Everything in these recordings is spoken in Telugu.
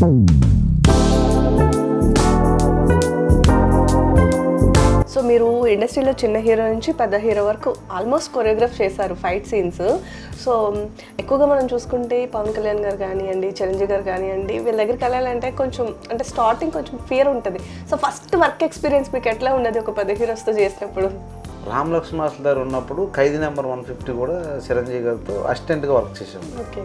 సో మీరు ఇండస్ట్రీలో చిన్న హీరో నుంచి పెద్ద హీరో వరకు ఆల్మోస్ట్ కొరియోగ్రాఫ్ చేశారు ఫైట్ సీన్స్. సో ఎక్కువగా మనం చూసుకుంటే పవన్ కళ్యాణ్ గారు కానివ్వండి, చిరంజీవి గారు కానివ్వండి, వీళ్ళ దగ్గరికి వెళ్ళాలంటే కొంచెం అంటే స్టార్టింగ్ కొంచెం ఫియర్ ఉంటుంది. సో ఫస్ట్ వర్క్ ఎక్స్పీరియన్స్ మీకు ఎట్లా ఉన్నది ఒక పెద్ద హీరోస్తో చేసినప్పుడు? రామ్ లక్ష్మణ్ మాస్టర్ గారు ఉన్నప్పుడు ఖైదీ నెంబర్ 150 కూడా చిరంజీవి గారితో అసిస్టెంట్గా వర్క్ చేశాము. ఓకే.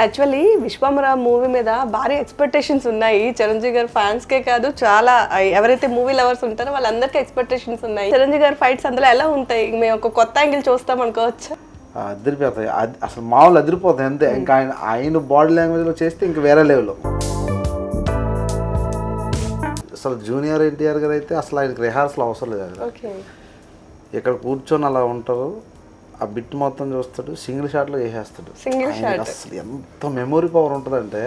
యాక్చువల్లీ విశ్వంబర మూవీ మీద భారీ ఎక్స్పెక్టేషన్స్ ఉన్నాయి. చిరంజీవి గారి ఫ్యాన్స్కే కాదు, చాలా ఎవరైతే మూవీ లవర్స్ ఉంటారో వాళ్ళందరికీ ఎక్స్పెక్టేషన్స్ ఉన్నాయి. చిరంజీవి గారి ఫైట్స్ అందులో ఎలా ఉంటాయి? మేము ఒక కొత్త యాంగిల్ చూస్తాం అనుకోవచ్చా? అదిరిపోతాయి, అసలు మామూలు అదిరిపోతాయి అంతే. ఇంకా ఆయన బాడీ లాంగ్వేజ్లో చేస్తే ఇంకా వేరే లెవెల్లో. అసలు జూనియర్ ఎన్టీఆర్ గారు అయితే అసలు ఆయనకి రిహార్సల్ అవసరం లేదు. ఓకే. ఇక్కడ కూర్చొని అలా ఉంటారు, ఆ బిట్ మొత్తం చూస్తాడు, సింగిల్ షాట్లో చేసేస్తాడు. సింగిల్ షాట్ అసలు ఎంత మెమొరీ పవర్ ఉంటుందంటే.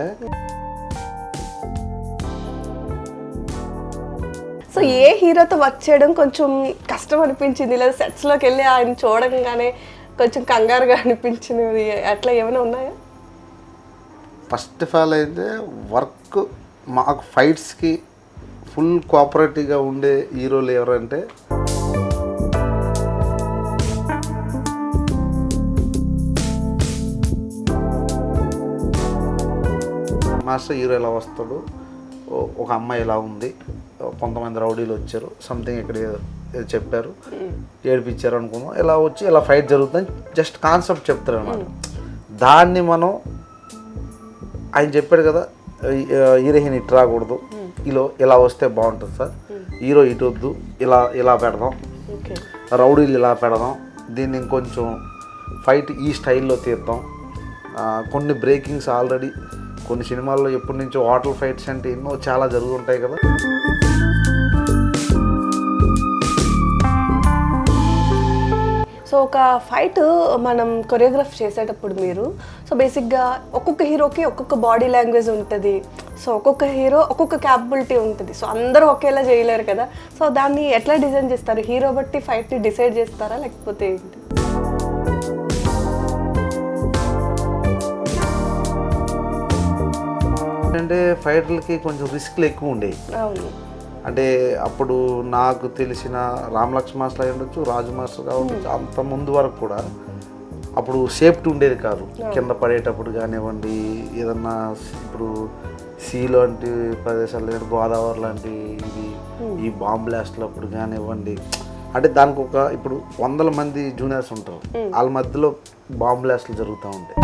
సో ఏ హీరోతో వర్క్ చేయడం కొంచెం కష్టం అనిపించింది, లేదా సెట్స్లోకి వెళ్ళి ఆయన చూడగానే కొంచెం కంగారుగా అనిపించినవి అట్లా ఏమైనా ఉన్నాయా? ఫస్ట్ ఆఫ్ ఆల్ అయితే వర్క్ మాకు ఫైట్స్కి ఫుల్ కోఆపరేటివ్గా ఉండే హీరోలు ఎవరంటే మాస్టర్ హీరో ఎలా వస్తాడు, ఒక అమ్మాయి ఎలా ఉంది, కొంతమంది రౌడీలు వచ్చారు, సంథింగ్ ఇక్కడ ఏదో చెప్పారు, ఏడిపించారు అనుకుందాం, ఇలా వచ్చి ఇలా ఫైట్ జరుగుతుందని జస్ట్ కాన్సెప్ట్ చెప్తారు అన్నమాట. దాన్ని మనం ఆయన చెప్పాడు కదా, హీరోయిన్ ఇటు రాకూడదు, ఇలా వస్తే బాగుంటుంది సార్, హీరో ఇటు వద్దు, ఇలా పెడదాం, రౌడీలు ఇలా పెడదాం, దీన్ని ఇంకొంచెం ఫైట్ ఈ స్టైల్లో తీద్దాం. కొన్ని బ్రేకింగ్స్ ఆల్రెడీ కొన్ని సినిమాల్లో ఎప్పటి నుంచో వాటర్ ఫైట్స్ అంటే ఎన్నో చాలా జరుగుతుంటాయి కదా. సో ఒక ఫైట్ మనం కొరియోగ్రాఫ్ చేసేటప్పుడు మీరు సో బేసిక్గా ఒక్కొక్క హీరోకి ఒక్కొక్క బాడీ లాంగ్వేజ్ ఉంటుంది. సో ఒక్కొక్క హీరో ఒక్కొక్క క్యాపబిలిటీ ఉంటుంది. సో అందరూ ఒకేలా చేయలేరు కదా. సో దాన్ని ఎట్లా డిజైన్ చేస్తారు? హీరో బట్టి ఫైట్ని డిసైడ్ చేస్తారా లేకపోతే ఏంటి? అంటే ఫైటర్లకి కొంచెం రిస్క్లు ఎక్కువ ఉండేవి. అవును. అంటే అప్పుడు నాకు తెలిసిన రామ్ లక్ష్మణ్ మాస్టర్ అయి ఉండొచ్చు, రాజు మాస్టర్ కావచ్చు, అంత ముందు వరకు కూడా అప్పుడు సేఫ్టీ ఉండేది కాదు. కింద పడేటప్పుడు కానివ్వండి, ఏదన్నా ఇప్పుడు సీ లాంటి ప్రదేశాలు లేదంటే గోదావరి లాంటి ఇవి ఈ బాంబ్ బ్లాస్ట్లు అప్పుడు కానివ్వండి, అంటే దానికి ఒక ఇప్పుడు 100 మంది జూనియర్స్ ఉంటారు, వాళ్ళ మధ్యలో బాంబ్ బ్లాస్ట్లు జరుగుతూ ఉంటాయి.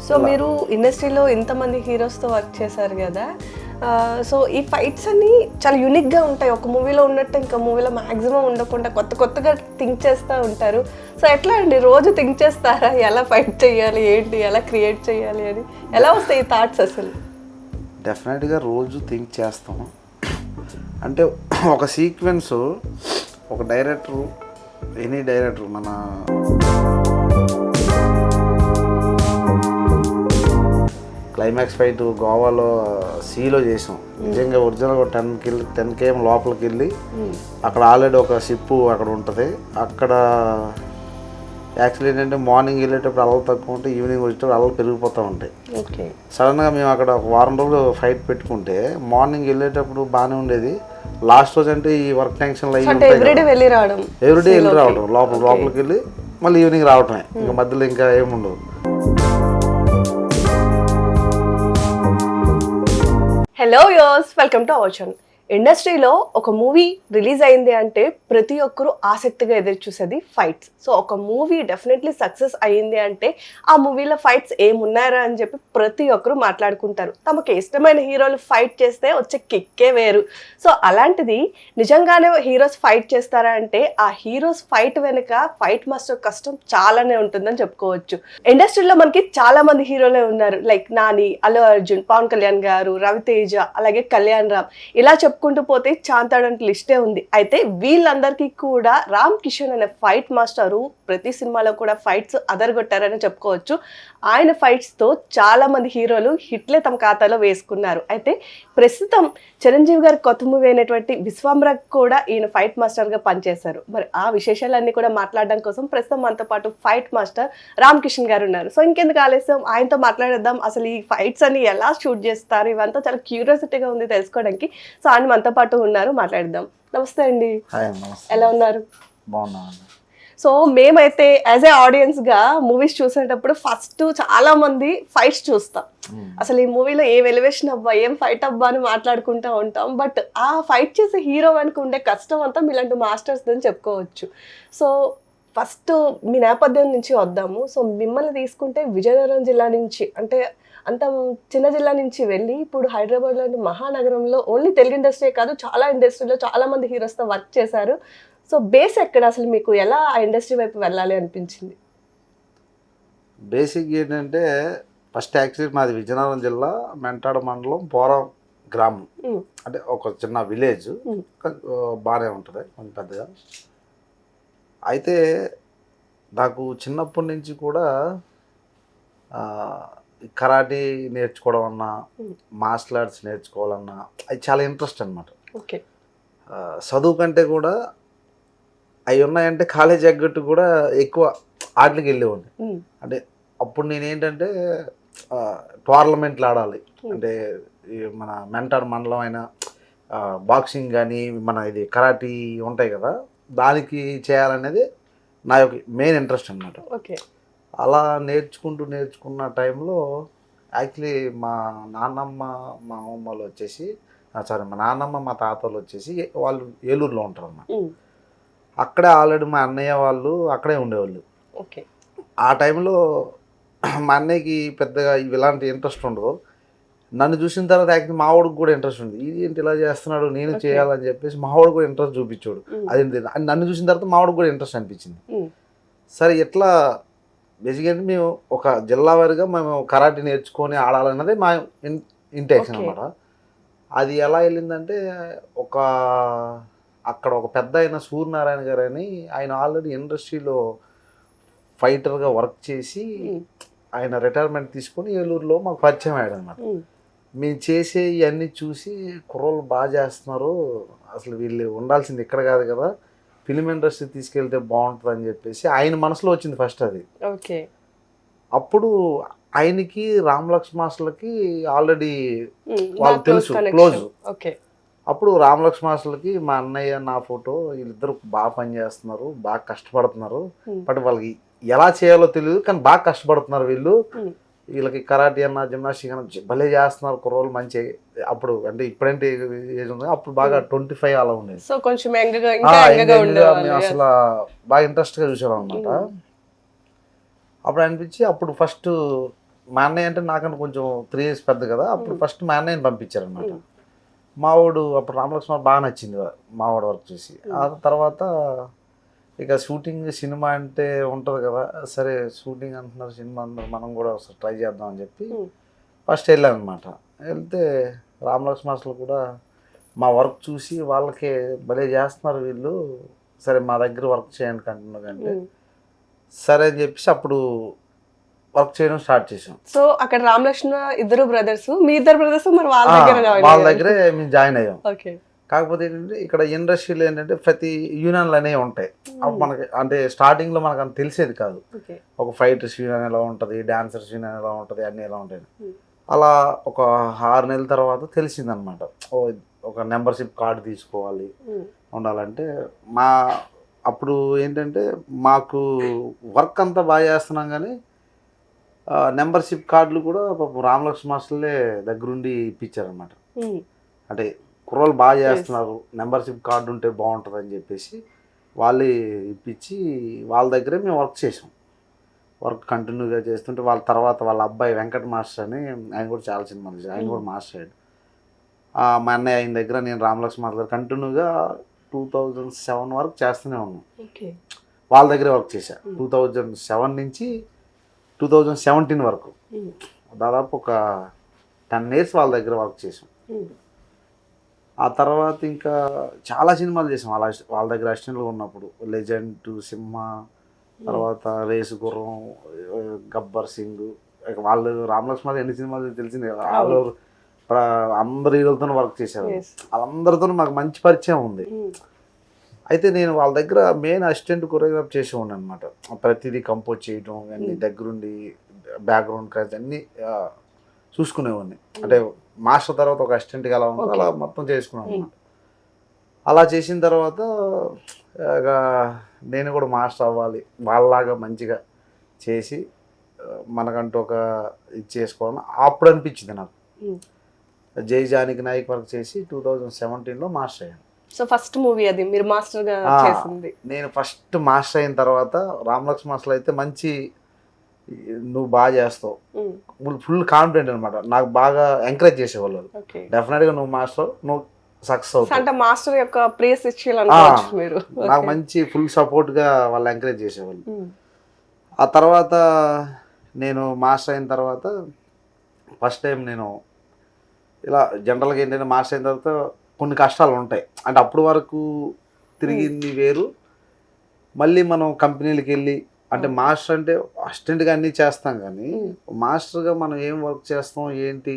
సో మీరు ఇండస్ట్రీలో ఇంతమంది హీరోస్తో వర్క్ చేశారు కదా. సో ఈ ఫైట్స్ అన్నీ చాలా యూనిక్గా ఉంటాయి. ఒక మూవీలో ఉన్నట్టు ఇంకా మూవీలో మ్యాక్సిమం ఉండకుండా కొత్తగా థింక్ చేస్తూ ఉంటారు. సో ఎట్లా అండి, రోజు థింక్ చేస్తారా ఎలా ఫైట్ చేయాలి, ఏంటి, ఎలా క్రియేట్ చేయాలి అని? ఎలా వస్తాయి ఈ థాట్స్ అసలు? డెఫినెట్గా రోజు థింక్ చేస్తాం. అంటే ఒక సీక్వెన్స్ ఒక డైరెక్టరు, ఎనీ డైరెక్టర్, మన క్లైమాక్స్ ఫైట్ గోవాలో సీలో చేసాం. నిజంగా ఒరిజినల్గా 10 km లోపలికి వెళ్ళి అక్కడ ఆల్రెడీ ఒక షిప్ అక్కడ ఉంటుంది. అక్కడ యాక్చువల్లీ ఏంటంటే మార్నింగ్ వెళ్ళేటప్పుడు అలలు తక్కువ ఉంటాయి, ఈవినింగ్ వచ్చేటప్పుడు అలలు పెరిగిపోతూ ఉంటాయి. సడన్గా మేము అక్కడ ఒక వారం రోజులు ఫైట్ పెట్టుకుంటే మార్నింగ్ వెళ్ళేటప్పుడు బాగానే ఉండేది. లాస్ట్ రోజు అంటే ఈ వర్క్ టెన్షన్లు అయ్యి ఎవ్రీడే వెళ్ళి రావడం, లోపలికి వెళ్ళి మళ్ళీ ఈవినింగ్ రావటమే, ఇంకా మధ్యలో ఇంకా ఏముండదు. హలో యోస్, వెల్కమ్ టు అవర్ ఛానల్. ఇండస్ట్రీలో ఒక మూవీ రిలీజ్ అయింది అంటే ప్రతి ఒక్కరూ ఆసక్తిగా ఎదురు చూసేది ఫైట్స్. సో ఒక మూవీ డెఫినెట్లీ సక్సెస్ అయ్యింది అంటే ఆ మూవీలో ఫైట్స్ ఏమున్నారా అని చెప్పి ప్రతి ఒక్కరు మాట్లాడుకుంటారు. తమకు ఇష్టమైన హీరోలు ఫైట్ చేస్తే వచ్చే కిక్కే వేరు. సో అలాంటిది నిజంగానే హీరోస్ ఫైట్ చేస్తారా అంటే ఆ హీరోస్ ఫైట్ వెనుక ఫైట్ మాస్టర్ కష్టం చాలానే ఉంటుందని చెప్పుకోవచ్చు. ఇండస్ట్రీలో మనకి చాలా మంది హీరోలే ఉన్నారు. లైక్ నాని, అల్లు అర్జున్, పవన్ కళ్యాణ్ గారు, రవితేజ, అలాగే కళ్యాణ్ రామ్, ఇలా చెప్పుకుంటూ పోతే చాంతాడంటే లిస్టే ఉంది. అయితే వీళ్ళందరికీ కూడా రామ్ కిషన్ అనే ఫైట్ మాస్టరు ప్రతి సినిమాలో కూడా ఫైట్స్ అదరగొట్టారని చెప్పుకోవచ్చు. ఆయన ఫైట్స్తో చాలా మంది హీరోలు హిట్లే తమ ఖాతాలో వేసుకున్నారు. అయితే ప్రస్తుతం చిరంజీవి గారి కొత్త మూవీ అయినటువంటి విశ్వామిత్ర కూడా ఈయన ఫైట్ మాస్టర్గా పనిచేశారు. మరి ఆ విశేషాలన్నీ కూడా మాట్లాడడం కోసం ప్రస్తుతం మనతో పాటు ఫైట్ మాస్టర్ రామ్ కిషన్ గారు ఉన్నారు. సో ఇంకెందుకు ఆలస్యం, ఆయనతో మాట్లాడేద్దాం. అసలు ఈ ఫైట్స్ అని ఎలా షూట్ చేస్తారు, ఇవంతా చాలా క్యూరియాసిటీగా ఉంది తెలుసుకోవడానికి. సో ఆయన మనతో పాటు ఉన్నారు, మాట్లాడదాం. నమస్తే అండి, ఎలా ఉన్నారు? బాగున్నాను. సో మేమైతే యాజ్ ఏ ఆడియన్స్గా మూవీస్ చూసేటప్పుడు ఫస్ట్ చాలా మంది ఫైట్స్ చూస్తాం. అసలు ఈ మూవీలో ఏం ఎలివేషన్ అవ్వా, ఏం ఫైట్ అవ్వా అని మాట్లాడుకుంటూ ఉంటాం. బట్ ఆ ఫైట్ చేసే హీరో వెనుక ఉండే కష్టం అంతా మీలాంటి మాస్టర్స్ అని చెప్పుకోవచ్చు. సో ఫస్ట్ మీ నేపథ్యం నుంచి వద్దాము. సో మిమ్మల్ని తీసుకుంటే విజయనగరం జిల్లా నుంచి, అంటే అంత చిన్న జిల్లా నుంచి వెళ్ళి ఇప్పుడు హైదరాబాద్ లాంటి మహానగరంలో ఓన్లీ తెలుగు ఇండస్ట్రీ కాదు, చాలా ఇండస్ట్రీలో చాలా మంది హీరోస్తో వర్క్ చేశారు. సో బేస్ ఎక్కడ, అసలు మీకు ఎలా ఆ ఇండస్ట్రీ వైపు వెళ్ళాలి అనిపించింది? బేసిక్ ఏంటంటే ఫస్ట్ యాక్చువల్లీ మాది విజయనగరం జిల్లా మెంటాడ మండలం పోరం గ్రామం. అంటే ఒక చిన్న విలేజ్, బాగానే ఉంటుంది కొంచెం పెద్దగా. అయితే నాకు చిన్నప్పటి నుంచి కూడా కరాటే నేర్చుకోవడం అన్నా, మార్షల్ ఆర్ట్స్ నేర్చుకోవాలన్నా అది చాలా ఇంట్రెస్ట్ అనమాట. ఓకే. చదువు కంటే కూడా అవి ఉన్నాయంటే కాలేజ్ ఎగ్గట్టు కూడా ఎక్కువ ఆటలకి వెళ్ళేవాడిని. అంటే అప్పుడు నేనేంటంటే టోర్నమెంట్లు ఆడాలి అంటే మన మెంటాడ్ మండలం అయినా బాక్సింగ్ కానీ మన ఇది కరాటీ ఉంటాయి కదా, దానికి చేయాలనేది నా యొక్క మెయిన్ ఇంట్రెస్ట్ అన్నమాట. ఓకే. అలా నేర్చుకున్న టైంలో యాక్చువల్లీ మా నాన్నమ్మ మా అమ్మమ్మ వాళ్ళు వచ్చేసి మా నాన్నమ్మ మా తాత వాళ్ళు వచ్చేసి వాళ్ళు ఏలూరులో ఉంటారు అన్నమాట. అక్కడే ఆల్రెడీ మా అన్నయ్య వాళ్ళు అక్కడే ఉండేవాళ్ళు. ఓకే. ఆ టైంలో మా అన్నయ్యకి పెద్దగా ఇలాంటి ఇంట్రెస్ట్ ఉండదు. నన్ను చూసిన తర్వాత యాక్చువల్లీ మా వాడికి కూడా ఇంట్రెస్ట్ ఉంది. ఇది ఏంటి ఇలా చేస్తున్నాడు, నేను చేయాలని చెప్పేసి మా వాడు కూడా ఇంట్రెస్ట్ చూపించాడు. అదేంటి నన్ను చూసిన తర్వాత మా వాడికి కూడా ఇంట్రెస్ట్ అనిపించింది. సరే ఎట్లా బేసిక్గా మేము ఒక జిల్లా వారిగా మేము కరాటే నేర్చుకొని ఆడాలన్నది మా ఇంటెన్షన్ అనమాట. అది ఎలా వెళ్ళిందంటే అక్కడ ఒక పెద్ద అయిన సూర్యనారాయణ గారు అని, ఆయన ఆల్రెడీ ఇండస్ట్రీలో ఫైటర్గా వర్క్ చేసి ఆయన రిటైర్మెంట్ తీసుకొని ఏలూరులో మాకు పరిచయం అయ్యాడు అనమాట. మేము చేసే ఇవన్నీ చూసి కుర్రోళ్ళు బాగా చేస్తున్నారు, అసలు వీళ్ళు ఉండాల్సింది ఇక్కడ కాదు కదా, ఫిలిం ఇండస్ట్రీ తీసుకెళ్తే బాగుంటుంది అని చెప్పేసి ఆయన మనసులో వచ్చింది ఫస్ట్ అది. ఓకే. అప్పుడు ఆయనకి రామ్ లక్ష్మణులకి ఆల్రెడీ వాళ్ళు తెలుసు, క్లోజ్. ఓకే. అప్పుడు రామ్ లక్ష్మణులకి మా అన్నయ్య నా ఫోటో, వీళ్ళిద్దరు బాగా పనిచేస్తున్నారు, బాగా కష్టపడుతున్నారు, బట్ వాళ్ళకి ఎలా చేయాలో తెలియదు కానీ బాగా కష్టపడుతున్నారు వీళ్ళకి కరాటే అన్న జిమ్నాస్టిక్ అన్న భలే చేస్తున్నారు కుర్రోళ్ళు మంచి. అప్పుడు అంటే ఇప్పుడంటే ఏజ్ ఉంది, అప్పుడు బాగా 25 అలా ఉండేది. సో కొంచెం మేము అసలు బాగా ఇంట్రెస్ట్గా చూసేవాళ్ళం అనమాట. అప్పుడు అనిపించి అప్పుడు ఫస్ట్ మా అన్నయ్య అంటే నాకంటే కొంచెం 3 years పెద్ద కదా, అప్పుడు ఫస్ట్ మా అన్నయ్యని పంపించారనమాట. మావాడు అప్పుడు రామలక్ష్మణ్ బాగా నచ్చింది మావాడు వర్క్ చూసి. ఆ తర్వాత ఇక షూటింగ్ సినిమా అంటే ఉంటుంది కదా, సరే షూటింగ్ అంటున్నారు, సినిమా అంటున్నారు, మనం కూడా ఒకసారి ట్రై చేద్దాం అని చెప్పి ఫస్ట్ వెళ్ళాను అనమాట. వెళ్తే రామలక్ష్మణులు కూడా మా వర్క్ చూసి వాళ్ళకే భలే చేస్తున్నారు వీళ్ళు, సరే మా దగ్గర వర్క్ చేయండి కంటిన్యూగా అంటే సరే అని చెప్పేసి అప్పుడు వర్క్ చేయడం స్టార్ట్ చేసాం. సో అక్కడ రామలక్ష్మణ ఇద్దరు బ్రదర్స్, మీ ఇద్దరు బ్రదర్స్ మరి వాళ్ళ దగ్గరే మేము జాయిన్ అయ్యాం. ఓకే. కాకపోతే ఏంటంటే ఇక్కడ ఇండస్ట్రీలో ఏంటంటే ప్రతి యూనియన్లు అనేవి ఉంటాయి. మనకి అంటే స్టార్టింగ్లో మనకు అంత తెలిసేది కాదు, ఒక ఫైటర్స్ యూనియన్ ఎలా ఉంటుంది, డాన్సర్స్ యూనియన్ ఎలా ఉంటుంది, అన్నీ ఎలా ఉంటాయి. అలా ఒక 6 నెలల తర్వాత తెలిసిందనమాట, ఒక మెంబర్షిప్ కార్డు తీసుకోవాలి ఉండాలంటే. అప్పుడు ఏంటంటే మాకు వర్క్ అంతా బాగా చేస్తున్నాం కానీ మెంబర్షిప్ కార్డులు కూడా రామలక్ష్మణులే దగ్గరుండి ఇప్పించారనమాట. అంటే కుర్రోళ్ళు బాగా చేస్తున్నారు, మెంబర్షిప్ కార్డు ఉంటే బాగుంటుంది అని చెప్పేసి వాళ్ళే ఇప్పించి వాళ్ళ దగ్గరే మేము వర్క్ చేసాం. వర్క్ కంటిన్యూగా చేస్తుంటే వాళ్ళ తర్వాత వాళ్ళ అబ్బాయి వెంకట మాస్టర్ అని, ఆయన కూడా చాలా సినిమాలు చేశారు, ఆయన కూడా మాస్టర్ అయ్యాడు. మా అన్నయ్య ఆయన దగ్గర నేను రామలక్ష్మణ్ దగ్గర కంటిన్యూగా 2007 వరకు చేస్తూనే ఉన్నాం. వాళ్ళ దగ్గరే వర్క్ చేశా 2007 నుంచి 2017 వరకు, దాదాపు ఒక 10 years వాళ్ళ దగ్గర వర్క్ చేసాం. ఆ తర్వాత ఇంకా చాలా సినిమాలు చేసాం వాళ్ళ దగ్గర అసిస్టెంట్గా ఉన్నప్పుడు. లెజెండ్, సింహ, తర్వాత రేసు గుర్రం, గబ్బర్ సింగ్, ఇక వాళ్ళు రామలక్ష్మణ్ ఎన్ని సినిమాలు తెలిసింది కదా. ఆల్ ఓవర్ అందరు హీరోలతో వర్క్ చేశారు. Yes. వాళ్ళందరితో మాకు మంచి పరిచయం ఉంది. అయితే నేను వాళ్ళ దగ్గర మెయిన్ అసిస్టెంట్ కొరియోగ్రాఫ్ చేసేవాడిని అనమాట. ప్రతిదీ కంపోజ్ చేయడం అన్ని దగ్గరుండి బ్యాక్గ్రౌండ్ కాజ్ అన్నీ చూసుకునేవాడిని. అంటే మాస్టర్ తర్వాత ఒక అసిస్టెంట్గా ఎలా ఉంటుందో అలా మొత్తం చేసుకున్నాను అనమాట. అలా చేసిన తర్వాత ఇక నేను కూడా మాస్టర్ అవ్వాలి, వాళ్ళలాగా మంచిగా చేసి మనకంటూ ఒక ఇది చేసుకోవాలని అప్పుడు అనిపించింది నాకు. జై జానకి నాయక్ వర్క్ చేసి 2017లో మాస్టర్ అయ్యాను. సో ఫస్ట్ మూవీ అది మీరు మాస్టర్ గా చేసింది. నేను ఫస్ట్ మాస్టర్ అయిన తర్వాత రామలక్ష్మణ్ మాస్టర్ అయితే మంచి నువ్వు బాగా చేస్తావు, ఫుల్ కాన్ఫిడెంట్ అనమాట. నాకు బాగా ఎంకరేజ్ చేసేవాళ్ళు. డెఫినెట్గా నువ్వు మాస్టర్, నువ్వు సక్సెస్ అవుతావు అంటే మాస్టర్ యొక్క ప్రేస్ ఇచ్చేయాలనుకోవచ్చు మీరు. నాకు మంచి ఫుల్ సపోర్ట్గా వాళ్ళు ఎంకరేజ్ చేసేవాళ్ళు. ఆ తర్వాత నేను మాస్టర్ అయిన తర్వాత ఫస్ట్ టైం నేను ఇలా జనరల్గా ఏంటంటే మాస్టర్ అయిన తర్వాత కొన్ని కష్టాలు ఉంటాయి. అంటే అప్పుడు వరకు తిరిగింది వేరు, మళ్ళీ మనం కంపెనీలకు వెళ్ళి అంటే మాస్టర్ అంటే అసిస్టెంట్గా అన్నీ చేస్తాం, కానీ మాస్టర్గా మనం ఏం వర్క్ చేస్తాం ఏంటి,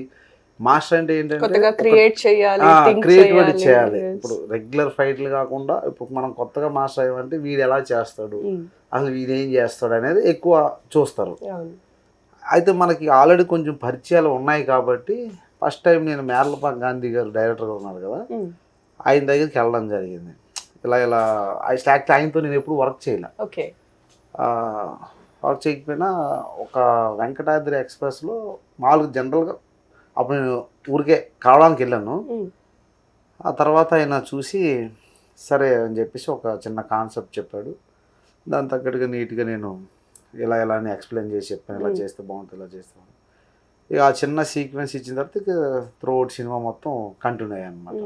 మాస్టర్ అంటే ఏంటంటే క్రియేటివిటీ చేయాలి. ఇప్పుడు రెగ్యులర్ ఫైట్లు కాకుండా ఇప్పుడు మనం కొత్తగా మాస్టర్ అయ్యామంటే వీడు ఎలా చేస్తాడు, అసలు వీడు ఏం చేస్తాడు అనేది ఎక్కువ చూస్తారు. అయితే మనకి ఆల్రెడీ కొంచెం పరిచయాలు ఉన్నాయి కాబట్టి ఫస్ట్ టైం నేను మేర్లపాక గాంధీ గారు డైరెక్టర్గా ఉన్నారు కదా, ఆయన దగ్గరికి వెళ్ళడం జరిగింది. ఇలా ఆయనతో నేను ఎప్పుడు వర్క్ చేయలే. వర్క్ చేయకపోయినా ఒక వెంకటాద్రి ఎక్స్ప్రెస్లో మామూలుగా జనరల్గా అప్పుడు నేను ఊరికే కావడానికి వెళ్ళాను. ఆ తర్వాత ఆయన చూసి సరే అని చెప్పేసి ఒక చిన్న కాన్సెప్ట్ చెప్పాడు. దాని తగ్గట్టుగా నీట్గా నేను ఇలా అని ఎక్స్ప్లెయిన్ చేసి చెప్పాను, ఇలా చేస్తే బాగుంటుంది, ఇలా చేస్తాను. ఇక ఆ చిన్న సీక్వెన్స్ ఇచ్చిన తర్వాత ఇక త్రూఅవుట్ సినిమా మొత్తం కంటిన్యూ అయ్యాయి అనమాట.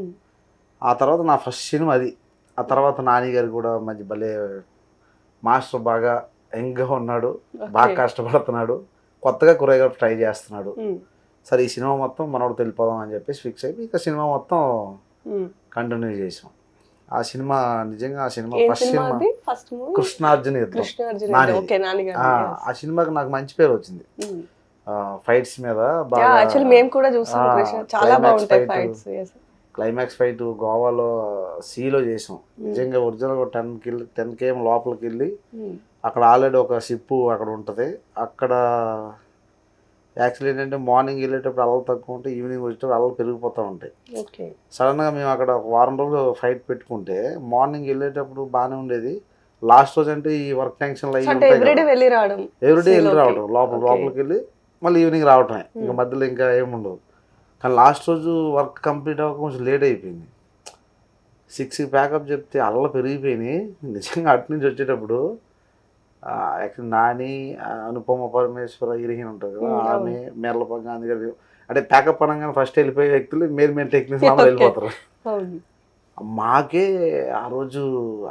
ఆ తర్వాత నా ఫస్ట్ సినిమా అది. ఆ తర్వాత నాని గారు కూడా మంచి భలే మాస్టర్, బాగా యంగ్గా ఉన్నాడు, బాగా కష్టపడుతున్నాడు, కొత్తగా కొరియోగ్రాఫ్ ట్రై చేస్తున్నాడు. సరే ఈ సినిమా మొత్తం మనోడు వెళ్ళిపోదాం అని చెప్పేసి ఫిక్స్ అయిపోయి ఇక సినిమా మొత్తం కంటిన్యూ చేసాం. ఆ సినిమా నిజంగా ఆ సినిమా ఫస్ట్ సినిమా కృష్ణార్జున యుద్ధం. ఆ సినిమాకి నాకు మంచి పేరు వచ్చింది ఫైట్స్ మీద. క్లైమాక్స్ ఫైట్ గోవాలో సీలో చేసాం. నిజంగా ఒరిజినల్ 10 km లోపలికి వెళ్ళి అక్కడ ఆల్రెడీ ఒక షిప్ అక్కడ ఉంటుంది. అక్కడ యాక్చువల్లీ ఏంటంటే మార్నింగ్ వెళ్ళేటప్పుడు అలలు తక్కువ ఉంటాయి, ఈవినింగ్ వచ్చేటప్పుడు అలలు పెరిగిపోతూ ఉంటాయి. సడన్గా మేము అక్కడ ఒక వారం రోజులు ఫైట్ పెట్టుకుంటే మార్నింగ్ వెళ్ళేటప్పుడు బాగానే ఉండేది. లాస్ట్ రోజు అంటే ఈ వర్క్ టెన్షన్లు అయ్యి ఉంటాయి, ఎవ్రీడే వెళ్ళి రావడం, లోపలికి వెళ్ళి మళ్ళీ ఈవినింగ్ రావటమే, ఇంకా మధ్యలో ఇంకా ఏముండదు. కానీ లాస్ట్ రోజు వర్క్ కంప్లీట్ అవ్వక కొంచెం లేట్ అయిపోయింది. 6కి ప్యాకప్ చెప్తే అలలు పెరిగిపోయినాయి. నిజంగా అటు నుంచి వచ్చేటప్పుడు యాక్చువల్లీ నాని, అనుపమ పరమేశ్వర హీరోయిన్ ఉంటుంది కదా, ఆమె మేర్లపాక గాంధీ గారు అంటే ప్యాకప్ అనగానే ఫస్ట్ వెళ్ళిపోయే వ్యక్తులు మెయిన్ టెక్నీషియన్ అందరూ వెళ్ళిపోతారు. మాకే ఆ రోజు